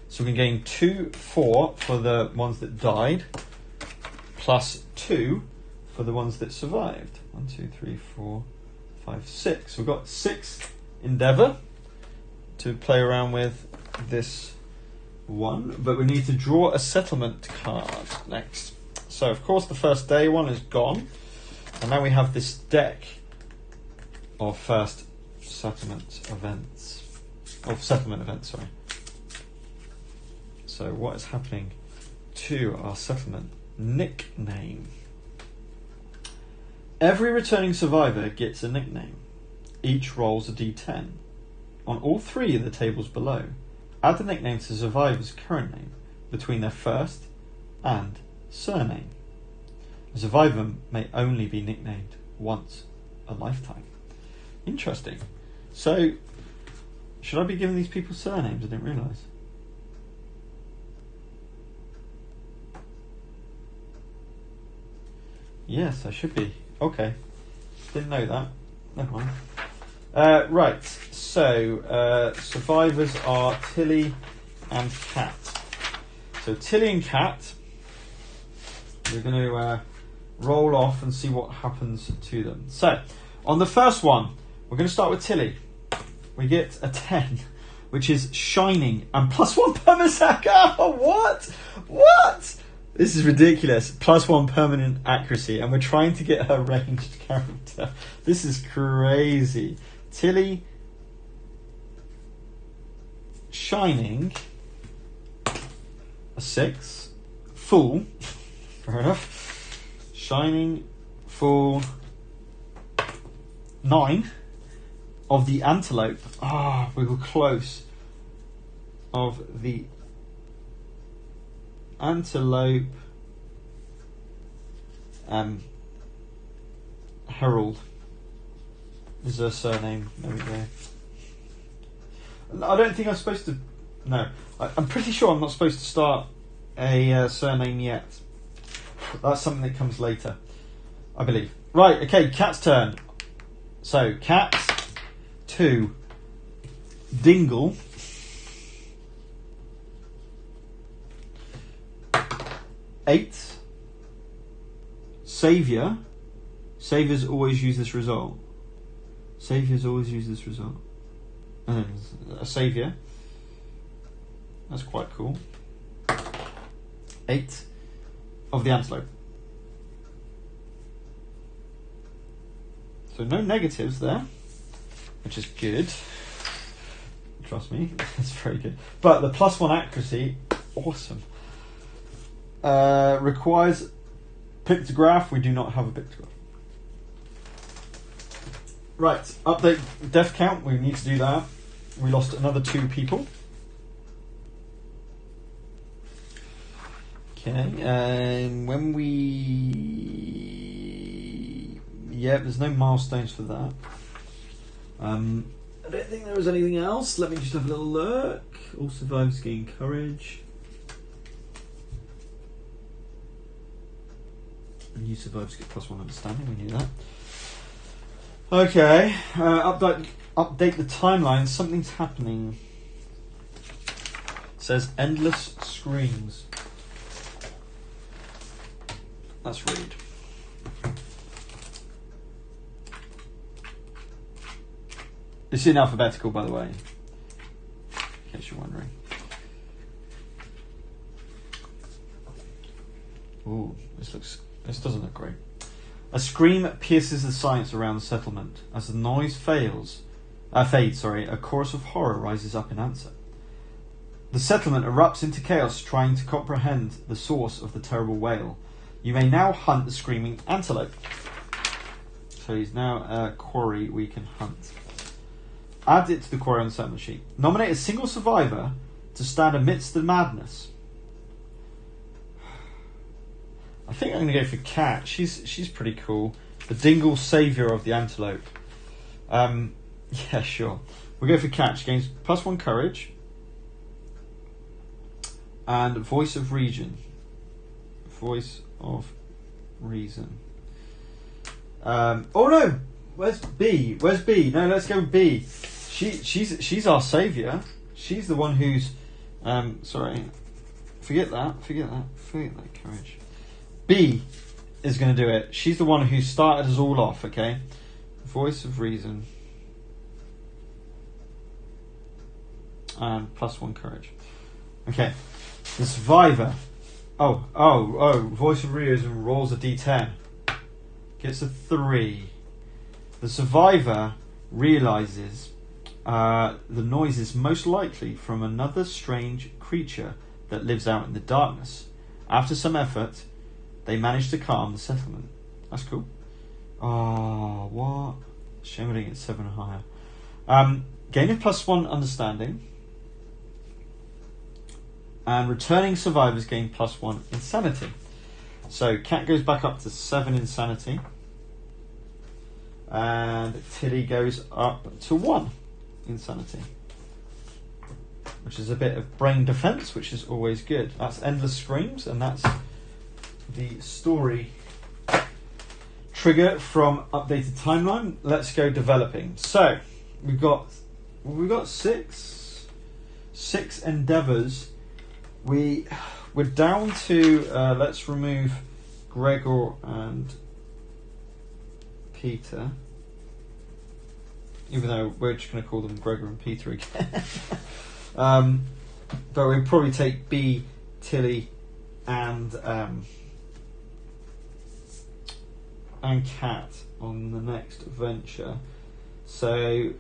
So we can gain 2, 4 for the ones that died, plus 2 for the ones that survived. 1, 2, 3, 4, 5, 6. We've got 6 endeavour to play around with this one, but we need to draw a settlement card next. So, of course, the first day one is gone, and now we have this deck of first settlement events. Sorry. So what is happening to our settlement? Nickname. Every returning survivor gets a nickname. Each rolls a d10. On all 3 of the tables below, add the nickname to the survivor's current name between their first and surname. A survivor may only be nicknamed once a lifetime. Interesting. So, should I be giving these people surnames? I didn't realise. Yes, I should be. Okay. Didn't know that. Never mind. Right. So, survivors are Tilly and Cat. So, Tilly and Cat, we're going to roll off and see what happens to them. So, on the first one, we're going to start with Tilly. We get a 10, which is shining, and +1 permasac. Oh, what? What? This is ridiculous. +1 permanent accuracy, and we're trying to get her ranged character. This is crazy. Tilly, shining, a 6, fool. Fair enough. Shining, fool, 9. Of the antelope. Ah, we were close. Of the antelope Herald is her surname. There we go. I don't think I'm supposed to. No, I'm pretty sure I'm not supposed to start a surname yet. That's something that comes later, I believe. Right, okay, Cat's turn. So, Cat, 2, Dingle, 8, Saviour. Saviours always use this result. Saviours always use this result. A Saviour. That's quite cool. 8 of the antelope. So no negatives there, which is good. Trust me, that's very good. But the +1 accuracy, awesome. Requires pictograph. We do not have a pictograph. Right, update death count. We need to do that. We lost another 2 people. Okay, and when we... Yeah, there's no milestones for that. I don't think there was anything else. Let me just have a little look. All survivors gain courage. New survivors get +1 understanding. We knew that. Okay, update the timeline. Something's happening. It says endless screams. Let's read. It's in alphabetical, by the way, in case you're wondering. Ooh, this doesn't look great. A scream pierces the silence around the settlement. As the noise fades, a chorus of horror rises up in answer. The settlement erupts into chaos, trying to comprehend the source of the terrible wail. You may now hunt the screaming antelope. So he's now a quarry we can hunt. Add it to the quarry on the settlement sheet. Nominate a single survivor to stand amidst the madness. I think I'm going to go for Cat. She's pretty cool. The Dingle saviour of the antelope. Yeah, sure. We'll go for Cat. She gains +1 courage. And Voice of Reason. Voice of Reason. Oh no! Where's B? Where's B? No, let's go with B. She's our saviour. She's the one who's sorry. Forget that courage. B is going to do it. She's the one who started us all off, okay? Voice of Reason. And +1 courage. Okay. The survivor. Voice of Reason rolls a d10. Gets a 3. The survivor realizes the noise is most likely from another strange creature that lives out in the darkness. After some effort, they manage to calm the settlement. That's cool. Oh, what? Shame I didn't get 7 or higher. Gaining +1 understanding. And returning survivors gain +1 insanity. So Cat goes back up to 7 insanity. And Tilly goes up to 1 insanity. Which is a bit of brain defense, which is always good. That's Endless Screams, and that's the story trigger from updated timeline. Let's go developing. So we've got 6 endeavors. We're down to let's remove Gregor and Peter, even though we're just going to call them Gregor and Peter again. But we'll probably take B, Tilly, and Cat on the next venture. So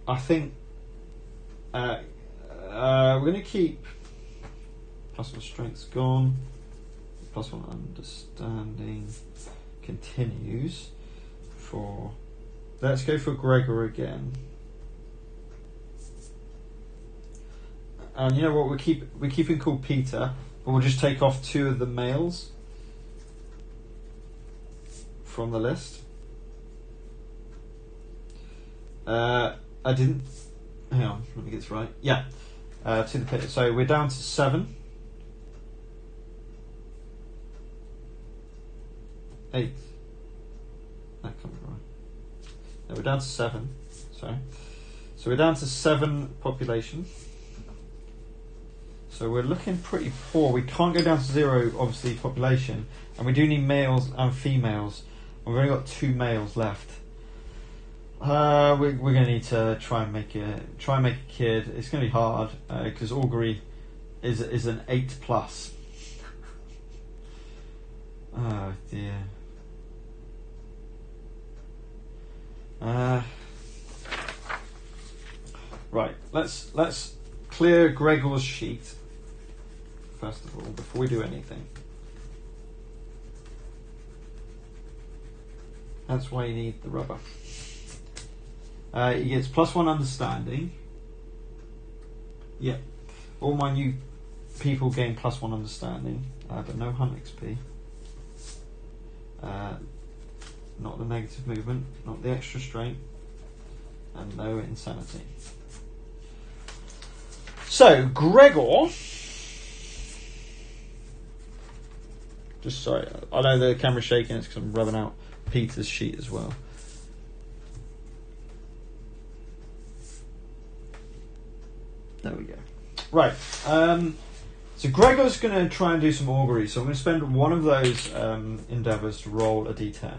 I think we're going to keep +1 strength's gone, +1 understanding continues for. Let's go for Gregor again. And you know what? We're keeping called Peter, but we'll just take off 2 of the males from the list. I didn't. Hang on, let me get this right. Yeah, to the pit. So we're down to 7. 8. That can't be right. No, we're down to 7. Sorry. So we're down to 7 population. So we're looking pretty poor. We can't go down to 0, obviously, population, and we do need males and females. And we've only got 2 males left. We're going to need to try and make a kid. It's going to be hard because augury is an 8+. Oh dear. Right. Let's clear Gregor's sheet first of all before we do anything. That's why you need the rubber. He gets +1 understanding. Yeah. All my new people gain +1 understanding, but no hunt XP. Not the negative movement, not the extra strength, and no insanity. So, Gregor. Just sorry, I know the camera's shaking, it's because I'm rubbing out Peter's sheet as well. There we go. Right. So Gregor's going to try and do some augury. So I'm going to spend one of those endeavours to roll a d10.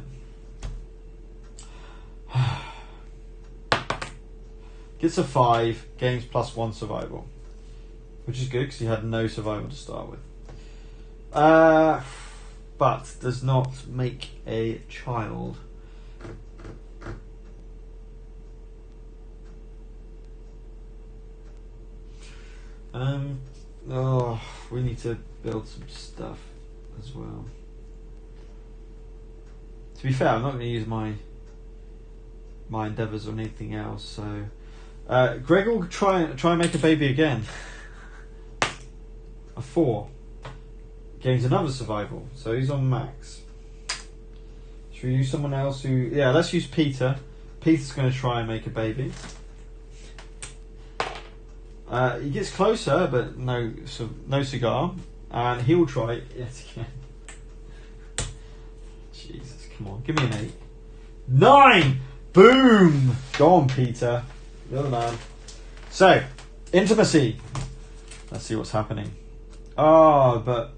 Gets a 5, gains +1 survival, which is good because he had no survival to start with. But does not make a child. We need to build some stuff as well. To be fair, I'm not going to use my endeavours or anything else. So, Gregor will try and make a baby again. A 4 gains another survival, so he's on max. Should we use someone else who? Yeah, let's use Peter. Peter's going to try and make a baby. He gets closer, but no cigar, and he will try it yet again. Jesus, come on, give me an 8. 9! Boom! Go on, Peter. You're the man. So, intimacy. Let's see what's happening. Oh, but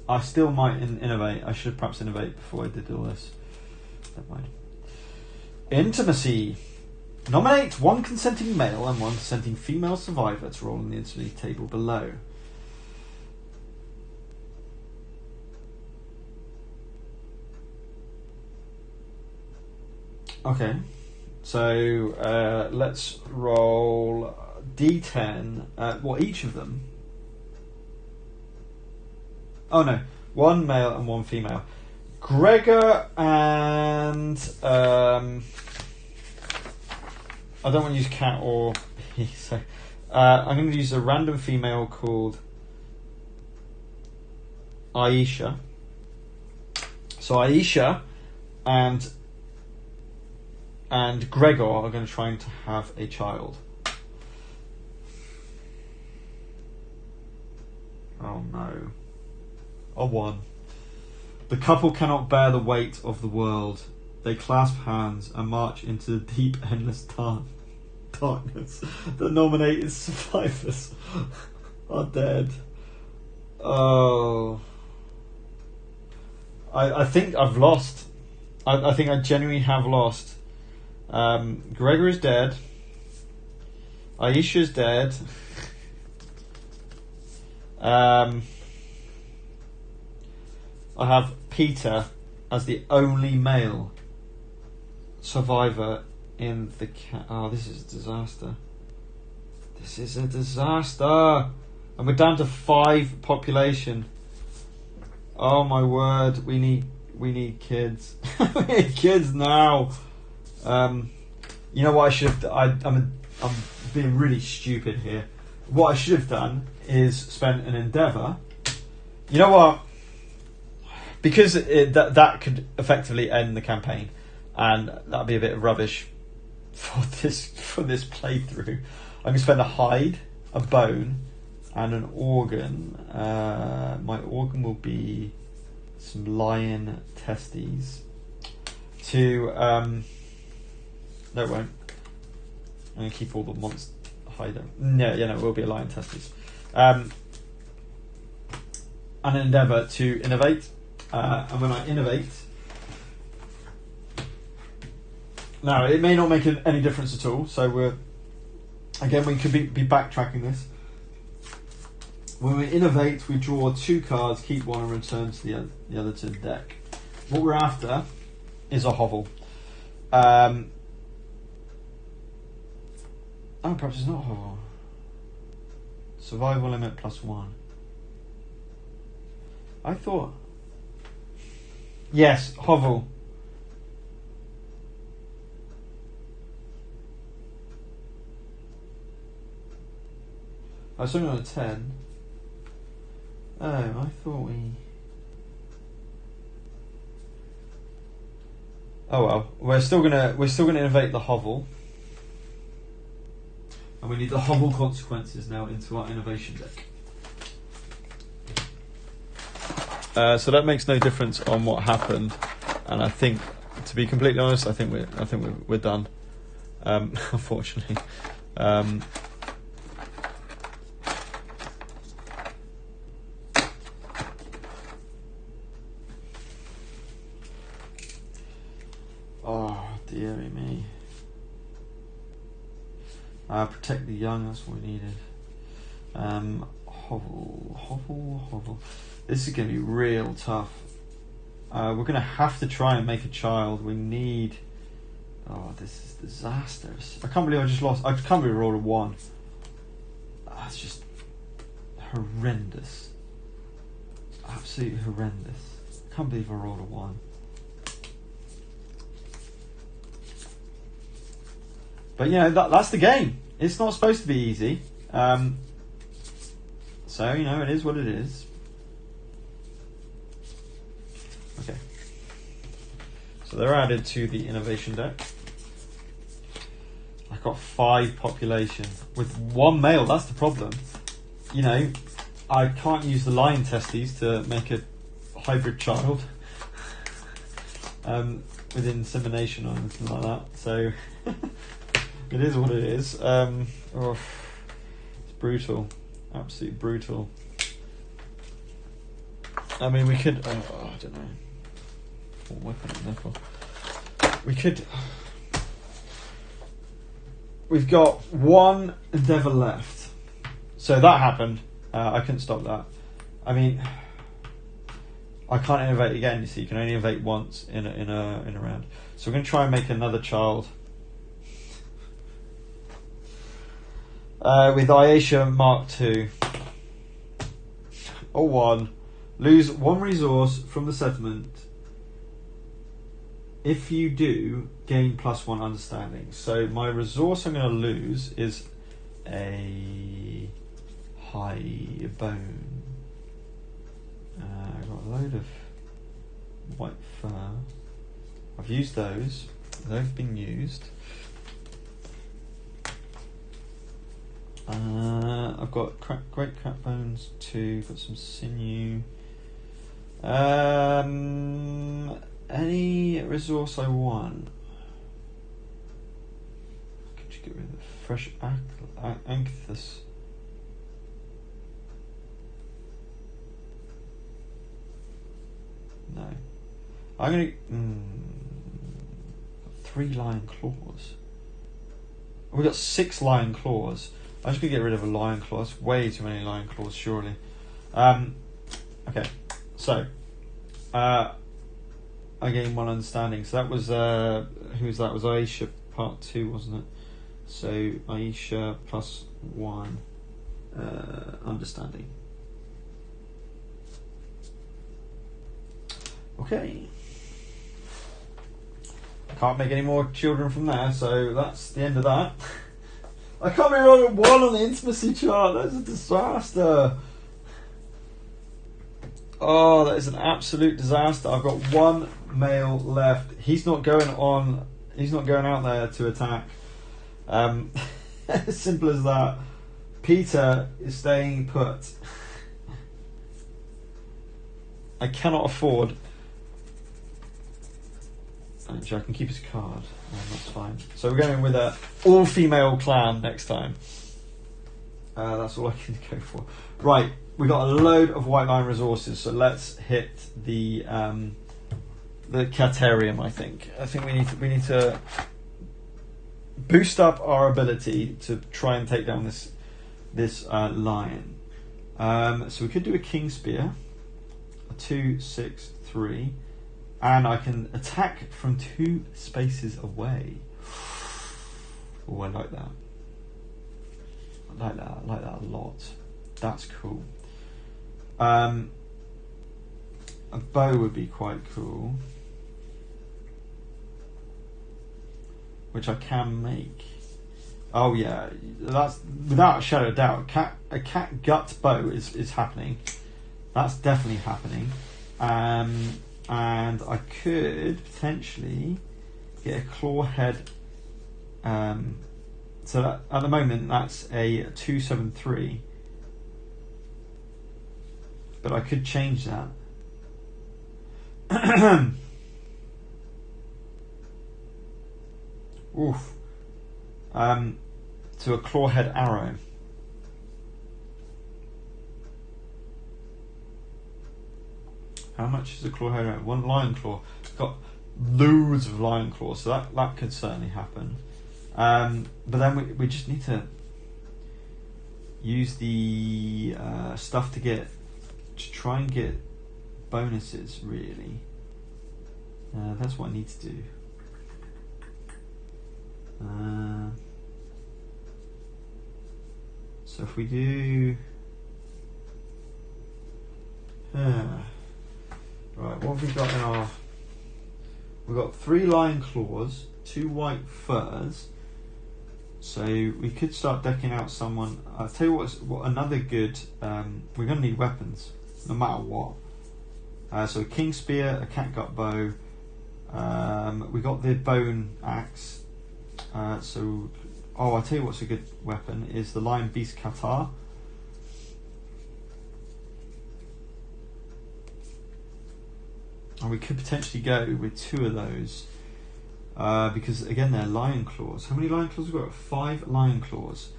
I still might innovate. I should perhaps innovate before I did all this. Never mind. Intimacy. Nominate one consenting male and one consenting female survivor to roll in the intimacy table below. Okay, so let's roll d10. What, each of them? Oh no, one male and one female. Gregor and I don't want to use cat or he, so I'm going to use a random female called Aisha. So Aisha and Gregor are going to try to have a child. Oh no. A 1. The couple cannot bear the weight of the world. They clasp hands and march into the deep, endless darkness. The nominated survivors are dead. Oh. I think I've lost. I think I genuinely have lost. Gregor is dead. Aisha is dead. I have Peter as the only male survivor in the Oh, this is a disaster. This is a disaster. And we're down to 5 population. Oh my word, we need kids. We need kids now. You know what I should have I'm being really stupid here. What I should have done is spent an endeavour. You know what? Because that could effectively end the campaign, and that'd be a bit of rubbish for this playthrough. I'm going to spend a hide, a bone, and an organ. My organ will be some lion testes. No, it won't. I'm going to keep all the monster hide. No, it will be a lion testes. And an endeavour to innovate. And when I innovate, now it may not make any difference at all. So we could be backtracking this. When we innovate, we draw 2 cards, keep 1, and return to the other to the deck. What we're after is a hovel. Oh, perhaps it's not a hovel. Survival limit +1. I thought. Yes, hovel. I was only on a 10. Oh, I thought we... Oh well, we're still gonna innovate the hovel. And we need the hovel consequences now into our innovation deck. So that makes no difference on what happened, and I think, to be completely honest, I think we're done. Unfortunately, oh dearie me. Protect the young. That's what we needed. Hovel. This is going to be real tough. We're going to have to try and make a child. We need... Oh, this is disastrous. I can't believe I just lost. I can't believe I rolled a 1. That's just horrendous. Absolutely horrendous. I can't believe I rolled a 1. But, you know, that's the game. It's not supposed to be easy. So, you know, it is what it is. Okay. So they're added to the innovation deck. I've got 5 population with 1 male. That's the problem. You know, I can't use the lion testes to make a hybrid child with insemination or anything like that. So it is what it is. It's brutal. Absolutely brutal. I mean, we could... I don't know. What weapon is there for? We could... We've got 1 endeavour left. So that happened. I couldn't stop that. I mean... I can't innovate again, you see. You can only innovate once in a round. So we're going to try and make another child. With Ayesha Mark II. Or 1. Lose 1 resource from the settlement. If you do, gain +1 understanding. So my resource I'm going to lose is a high bone. I've got a load of white fur. I've used those. They've been used. I've got great crap bones too. Got some sinew. Any resource I want. Could you get rid of the fresh anthus? No. I'm gonna 3 lion claws. We got 6 lion claws. I'm just gonna get rid of a lion claw. That's way too many lion claws, surely. Okay, so I gained 1 understanding. So that was who was that? It was Ayesha part 2, wasn't it? So Ayesha +1 understanding. Okay. Can't make any more children from there, so that's the end of that. I can't be rolling 1 on the intimacy chart. That's a disaster. Oh, that is an absolute disaster. I've got 1 male left. He's not going on. He's not going out there to attack. As simple as that. Peter is staying put. I cannot afford. Actually, I can keep his card. That's fine. So we're going with a all-female clan next time. That's all I can go for. Right, we got a load of white line resources. So let's hit the Caterium. I think we need to boost up our ability to try and take down this lion. So we could do a King Spear, a 2-6-3. And I can attack from 2 spaces away. Oh, I like that. I like that a lot. That's cool. A bow would be quite cool. Which I can make. Oh yeah, that's without a shadow of doubt. A cat gut bow is happening. That's definitely happening. And I could potentially get a claw head. So that, at the moment that's a 273, but I could change that. Oof. To a clawhead arrow. How much is a clawhead arrow? One lion claw. It's got loads of lion claws, so that could certainly happen. But then we just need to use the stuff to try and get bonuses, really. That's what I need to do. So if we do right, what have we got in our... We've got 3 lion claws, 2 white furs, so we could start decking out someone. I'll tell you what another good... we're going to need weapons no matter what. So a king spear, a catgut bow, we got the bone axe. I'll tell you what's a good weapon is the lion beast katar. And we could potentially go with 2 of those because again they're lion claws. How many lion claws have we got? 5 lion claws.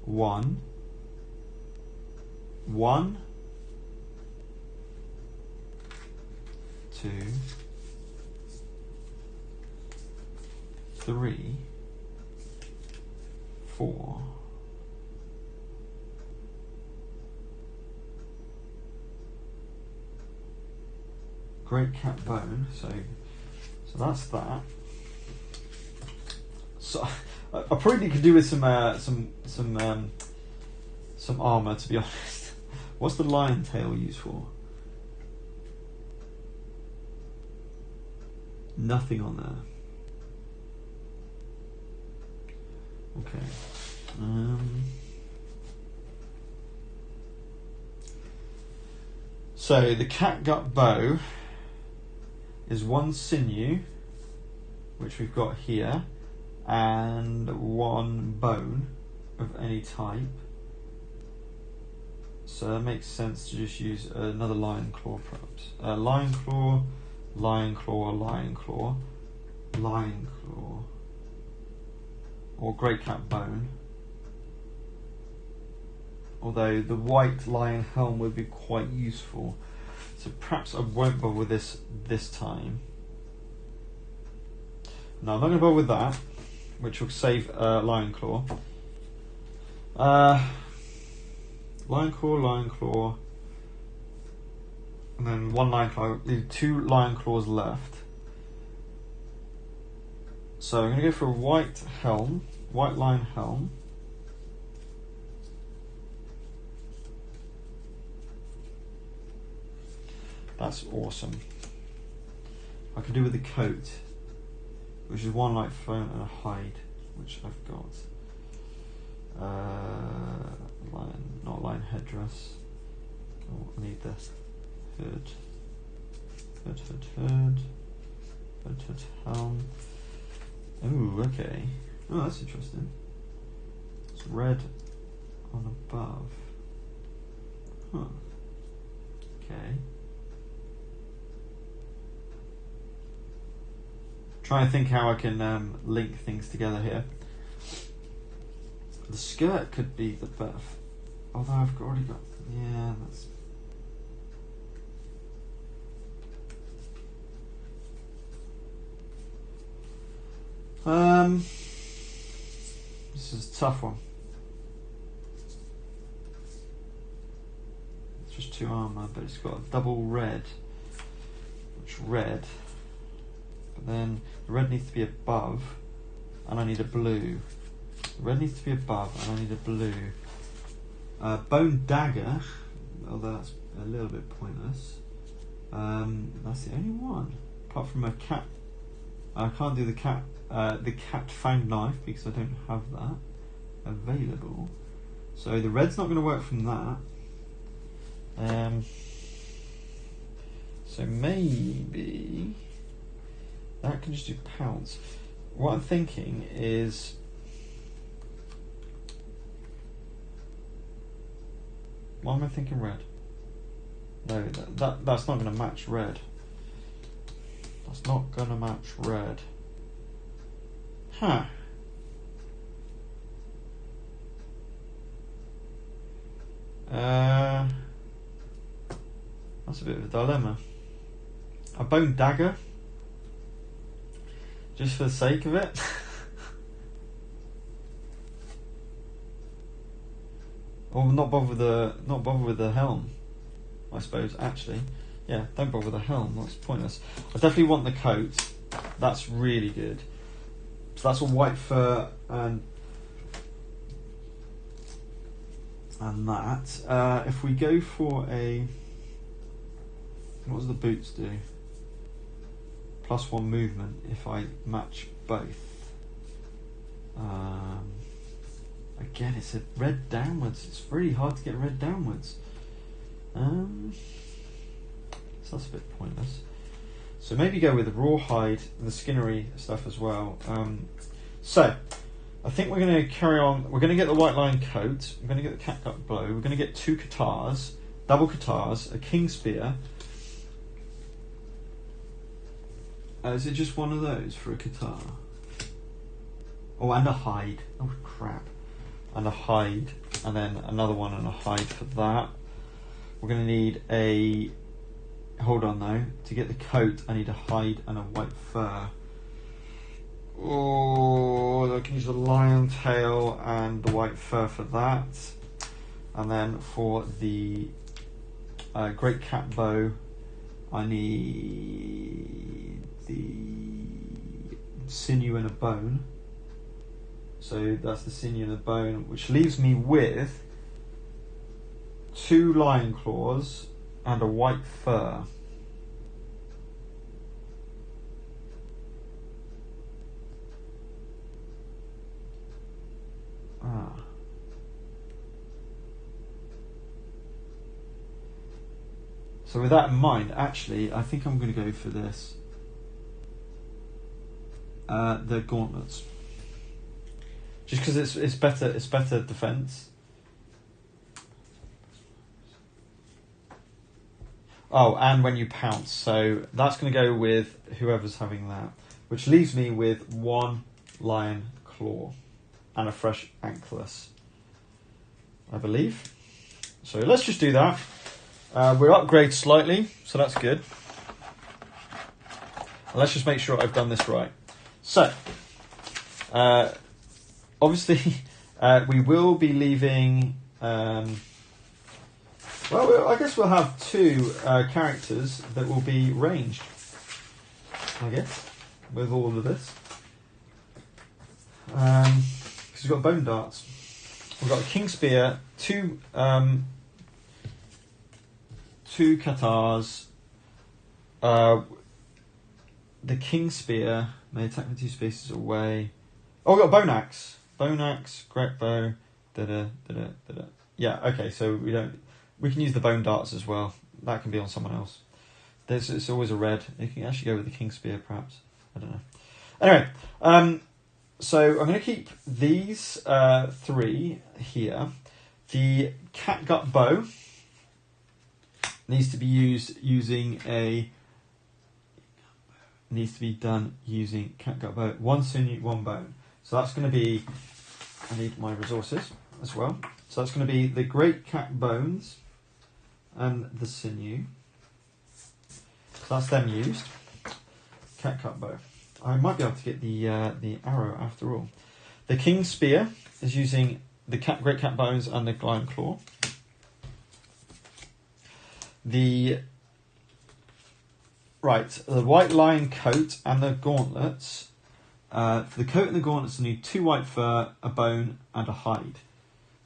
1, 2, 3, 4, great cat bone. So that's that. So I probably could do with some armor, to be honest. What's the lion tail used for? Nothing on there. Okay. So the catgut bow is 1 sinew, which we've got here, and 1 bone of any type. So that makes sense to just use another lion claw, perhaps. Lion claw, lion claw, lion claw, lion claw, or great cat bone. Although the white lion helm would be quite useful. So perhaps I won't bother with this time. No, I'm not going to bother with that, which will save lion claw. Lion claw, and then 1 lion claw. Leave 2 lion claws left. So I'm going to go for a white lion helm. That's awesome. I can do with the coat, which is 1 light phone and a hide, which I've got. Not lion headdress. Oh, I need the hood. Hood helm. Ooh, okay. Oh, that's interesting. It's red on above. Huh. Okay. Trying to think how I can link things together here. The skirt could be the better. Although I've already got. Yeah, that's. This is a tough one. It's just 2 armor, but it's got a double red. Which red? But then the red needs to be above, and I need a blue. The red needs to be above, and I need a blue. Bone dagger, although that's a little bit pointless. That's the only one, apart from a cat. I can't do the cat fang knife because I don't have that. available. So the red's not going to work from that. So maybe that can just do pounce. What I'm thinking is, why am I thinking red? No, that's not going to match red. That's not going to match red. Huh. That's a bit of a dilemma. A bone dagger, just for the sake of it. Or not bother with the helm, I suppose. Actually, yeah, don't bother with the helm. That's pointless. I definitely want the coat. That's really good. So that's a white fur and that. If we go for a, what does the boots do? +1 movement if I match both. Again, it's a red downwards. It's really hard to get red downwards. So that's a bit pointless. So maybe go with the rawhide and the skinnery stuff as well. So I think we're going to carry on. We're going to get the white line coat. We're going to get the catgut bow. We're going to get 2 katars, double katars, a king spear. Is it just one of those for a katar? Oh, and a hide. Oh, crap. And a hide. And then another one and a hide for that. We're going to need a... Hold on, though. To get the coat, I need a hide and a white fur. Oh, I can use the lion tail and the white fur for that. And then for the great cat bow, I need the sinew and a bone. So that's the sinew and a bone, which leaves me with 2 lion claws and a white fur. So with that in mind, actually, I think I'm going to go for this. The gauntlets. Just because it's better defense. Oh, and when you pounce, so that's going to go with whoever's having that, which leaves me with 1 lion claw and a fresh ankless, I believe. So let's just do that. We're upgraded slightly, so that's good. And let's just make sure I've done this right. So, obviously, we will be leaving... well, I guess we'll have 2 characters that will be ranged, I guess, with all of this. Because we've got bone darts. We've got a king spear, 2 katars. The king spear may attack me 2 spaces away. Oh, we've got bone axe. Bone axe, great bow. Yeah, okay, so we can use the bone darts as well. That can be on someone else. It's always a red. You can actually go with the king spear, perhaps. I don't know. Anyway, so I'm going to keep these 3 here. The catgut bow needs to be done using catgut bow. 1 sinew, 1 bone. So that's going to be... I need my resources as well. So that's going to be the great cat bones and the sinew. So that's them used. Catgut bow. I might be able to get the arrow after all. The king spear is using the great cat bones and the lion claw. The white lion coat and the gauntlets. For the coat and the gauntlets, I need 2 white fur, a bone, and a hide.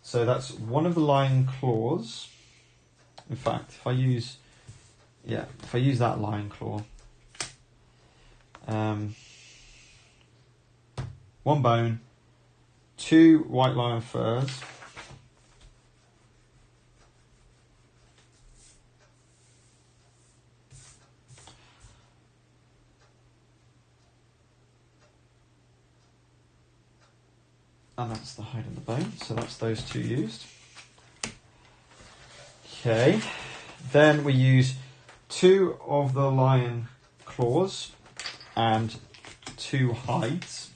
So that's 1 of the lion claws. In fact, if I use that lion claw, 1 bone, 2 white lion furs. And that's the hide and the bone, so that's those 2 used. Okay, then we use 2 of the lion claws and 2 hides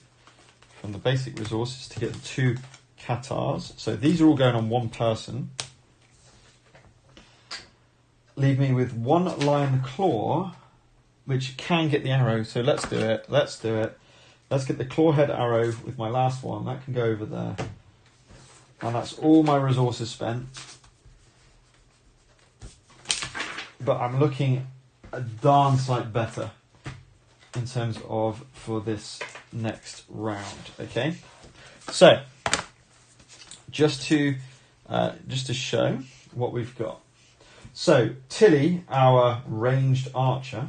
from the basic resources to get the 2 Cathars. So these are all going on 1 person. Leave me with 1 lion claw, which can get the arrow. So let's do it. Let's get the claw head arrow with my last one. That can go over there. And that's all my resources spent. But I'm looking a darn sight better in terms of for this next round. Okay, so just to show what we've got. So Tilly, our ranged archer,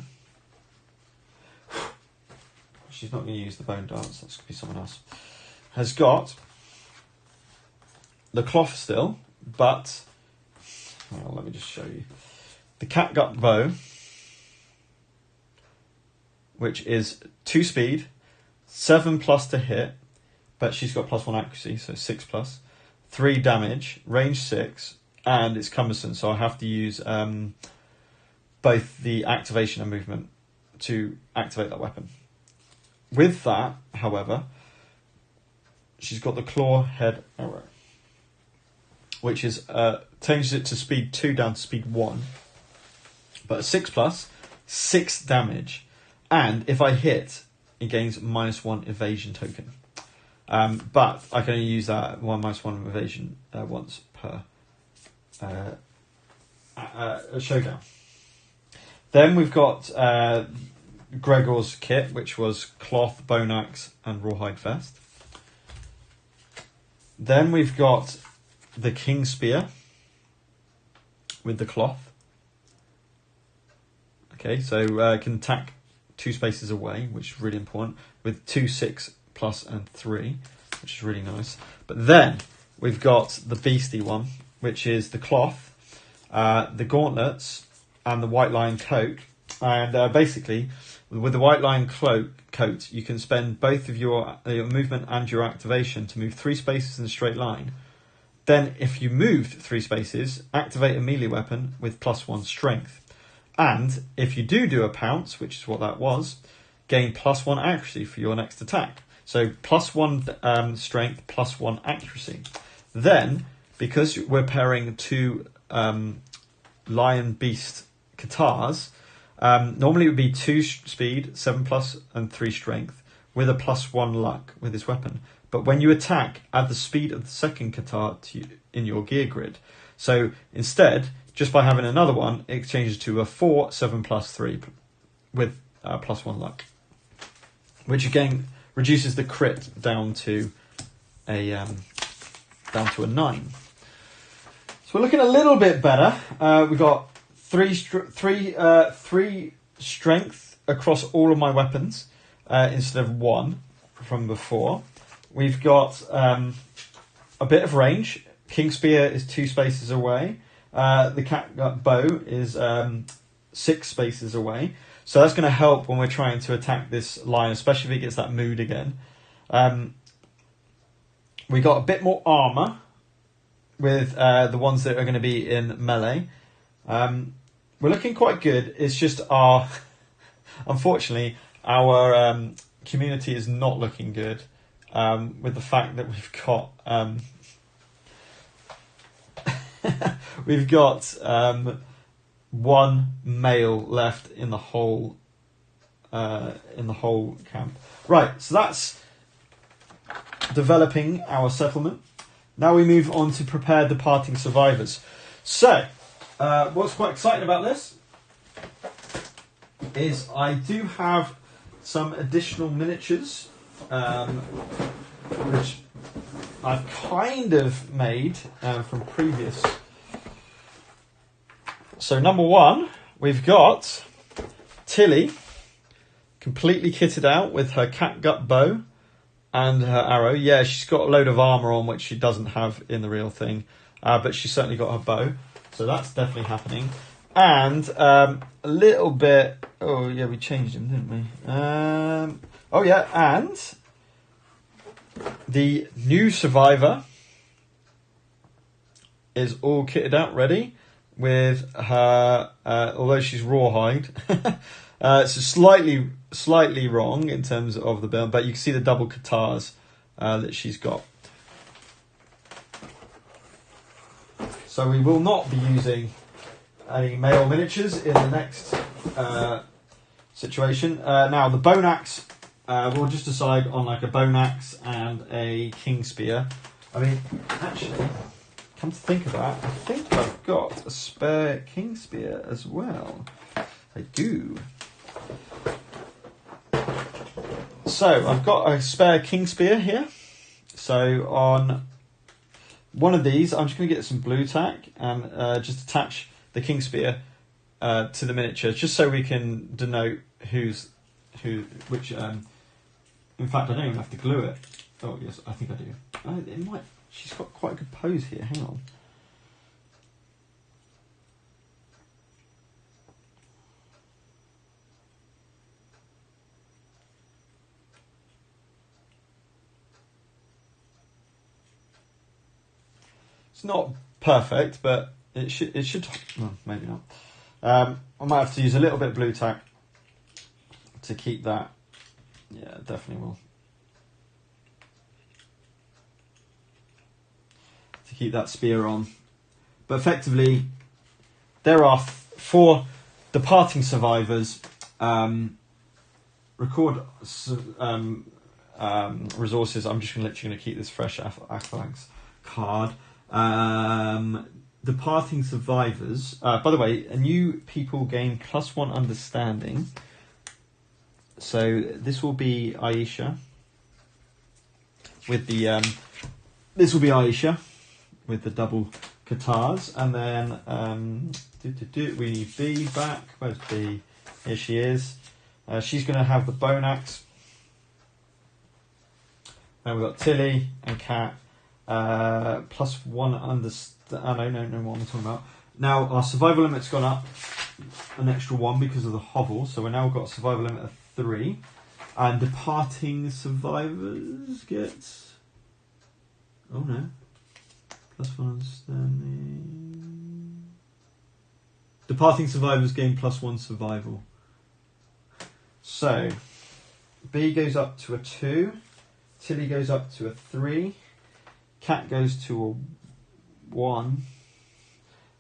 she's not going to use the bone dance. That's going to be someone else. Has got the cloth still, but well, let me just show you. The catgut bow, which is 2 speed, 7+ to hit, but she's got +1 accuracy, so 6+, 3 damage, range 6, and it's cumbersome, so I have to use both the activation and movement to activate that weapon. With that, however, she's got the claw head arrow, which is changes it to speed 2 down to speed 1. But 6+, 6 damage. And if I hit, it gains -1 evasion token. But I can only use that -1 evasion once per showdown. Then we've got Gregor's kit, which was cloth, bone axe, and rawhide vest. Then we've got the king spear with the cloth. Okay, so can attack 2 spaces away, which is really important, with 2, 6+, and 3, which is really nice. But then we've got the beastie one, which is the cloth, the gauntlets, and the white lion coat. And basically, with the white lion coat, you can spend both of your movement and your activation to move 3 spaces in a straight line. Then, if you moved 3 spaces, activate a melee weapon with +1 strength. And if you do a pounce, which is what that was, gain +1 accuracy for your next attack. So +1 strength, +1 accuracy. Then, because we're pairing 2 lion beast Cathars, normally it would be 2 speed, 7+, and 3 strength, with a +1 luck with this weapon. But when you attack, add the speed of the second Cathar in your gear grid. So instead, just by having another one, it changes to a 4, 7+, 3 with +1 luck, which again reduces the crit down to a 9. So we're looking a little bit better. We've got 3 strength across all of my weapons instead of 1 from before. We've got a bit of range. King Spear is 2 spaces away. The catgut bow is 6 spaces away. So that's going to help when we're trying to attack this lion, especially if it gets that mood again. We got a bit more armour with the ones that are going to be in melee. We're looking quite good. It's just unfortunately, our community is not looking good with the fact that we've got... we've got 1 male left in the whole camp. Right, so that's developing our settlement. Now we move on to prepare departing survivors. So, what's quite exciting about this is I do have some additional miniatures, which I've kind of made from previous. So number 1, we've got Tilly, completely kitted out with her catgut bow and her arrow. Yeah, she's got a load of armour on, which she doesn't have in the real thing. But she's certainly got her bow. So that's definitely happening. And a little bit... Oh, yeah, we changed him, didn't we? Oh, yeah, and the new survivor is all kitted out, ready, with her... although she's rawhide. It's slightly wrong in terms of the build, but you can see the double katars that she's got. So we will not be using any male miniatures in the next situation. Now the bone axe, we'll just decide on like a bone axe and a king spear. I mean, actually, come to think of that, I think I've got a spare king spear as well. I do. So I've got a spare king spear here. So on one of these, I'm just going to get some blue tack and just attach the king spear to the miniature, just so we can denote which. In fact, I don't even have to glue it. Oh yes, I think I do. It might. She's got quite a good pose here. Hang on. It's not perfect, but it should. Well, maybe not. I might have to use a little bit of blue tack to keep that. Yeah, definitely will. To keep that spear on. But effectively, there are 4 departing survivors. Record resources. I'm just literally going to keep this fresh Phalanx card. Departing survivors. By the way, a new people gain +1 understanding. So this will be Aisha with the this will be Aisha with the double katars, and then we need B back. Where's B? Here she is. She's going to have the bone axe. Then we've got Tilly and Kat. +1 understand. No, what I'm talking about. Now our survival limit's gone up an extra 1 because of the hovel, so we're now got a survival limit of 3. And departing survivors gets. Oh no. +1 understanding. Departing survivors gain +1 survival. So B goes up to a 2. Tilly goes up to a 3. Cat goes to a 1,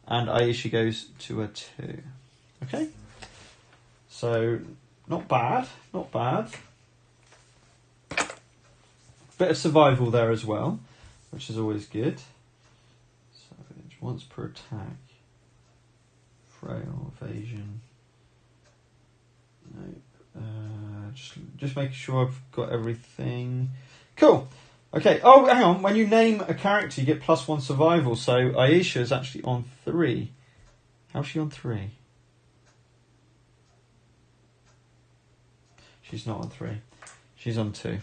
and Aisha goes to a 2. Okay, so not bad. Bit of survival there as well, which is always good. Savage once per attack. Frail evasion. No, just making sure I've got everything. Cool. Okay, oh, hang on. When you name a character, you get +1 survival. So Aisha is actually on 3. How's she on 3? She's not on 3. She's on 2.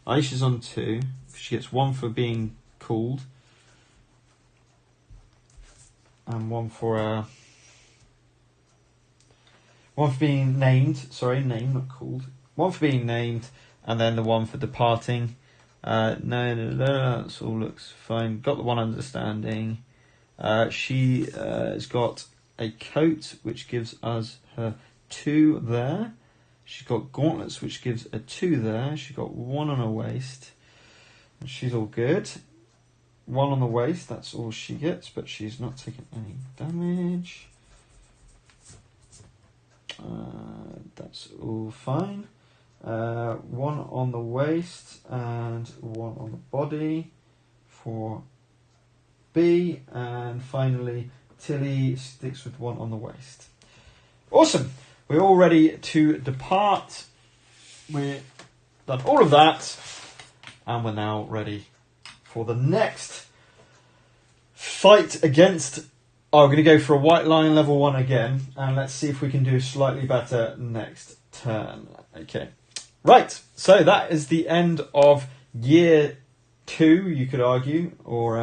Aisha's on 2. She gets 1 for being called. And 1 for being named. Sorry, named, not called. 1 for being named, and then the 1 for departing. No, that all looks fine. Got the 1 understanding. She has got a coat, which gives us her 2 there. She's got gauntlets, which gives a 2 there. She's got 1 on her waist. And she's all good. 1 on the waist, that's all she gets, but she's not taking any damage. That's all fine. 1 on the waist and 1 on the body for B, and finally Tilly sticks with 1 on the waist. Awesome, we're all ready to depart. We've done all of that, and we're now ready for the next fight against. Oh, we're going to go for a White Lion level 1 again, and let's see if we can do slightly better next turn. Okay. Right, so that is the end of year 2, you could argue, or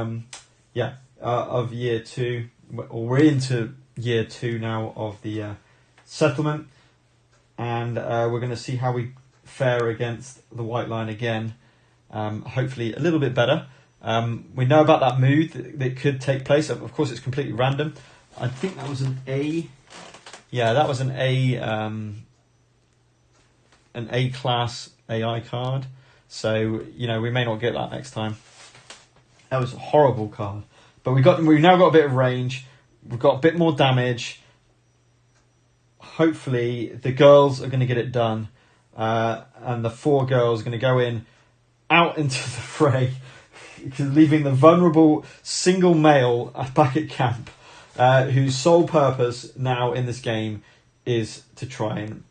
of year 2, or we're into year 2 now of the settlement, and we're going to see how we fare against the White Line again. Hopefully a little bit better. We know about that mood that could take place. Of course, it's completely random. I think that was an A. Yeah, that was an A class AI card. So, we may not get that next time. That was a horrible card. But we've now got a bit of range. We've got a bit more damage. Hopefully the girls are going to get it done. And the 4 girls are going to go out into the fray, leaving the vulnerable single male back at camp, whose sole purpose now in this game is to try and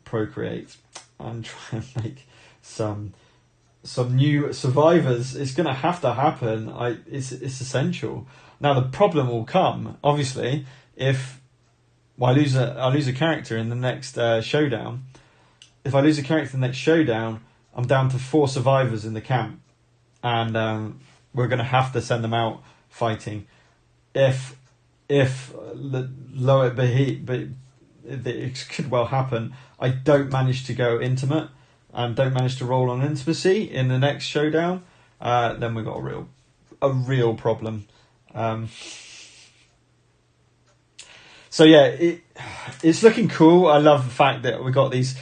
procreate and try and make some new survivors. It's going to have to happen. It's essential. Now the problem will come, obviously, if I lose a character in the next showdown. If I lose a character in the next showdown, I'm down to 4 survivors in the camp, and we're going to have to send them out fighting. If low it be, but it could well happen, I don't manage to go intimate and don't manage to roll on intimacy in the next showdown, then we've got a real problem. So yeah, it's looking cool. I love the fact that we got this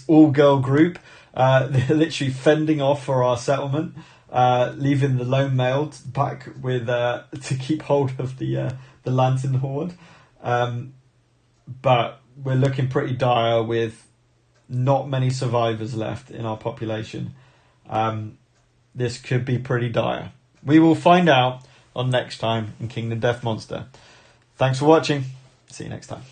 all girl group. They're literally fending off for our settlement, leaving the lone male back with to keep hold of the Lantern Horde. But we're looking pretty dire with not many survivors left in our population. This could be pretty dire. We will find out on next time in Kingdom Death Monster. Thanks for watching. See you next time.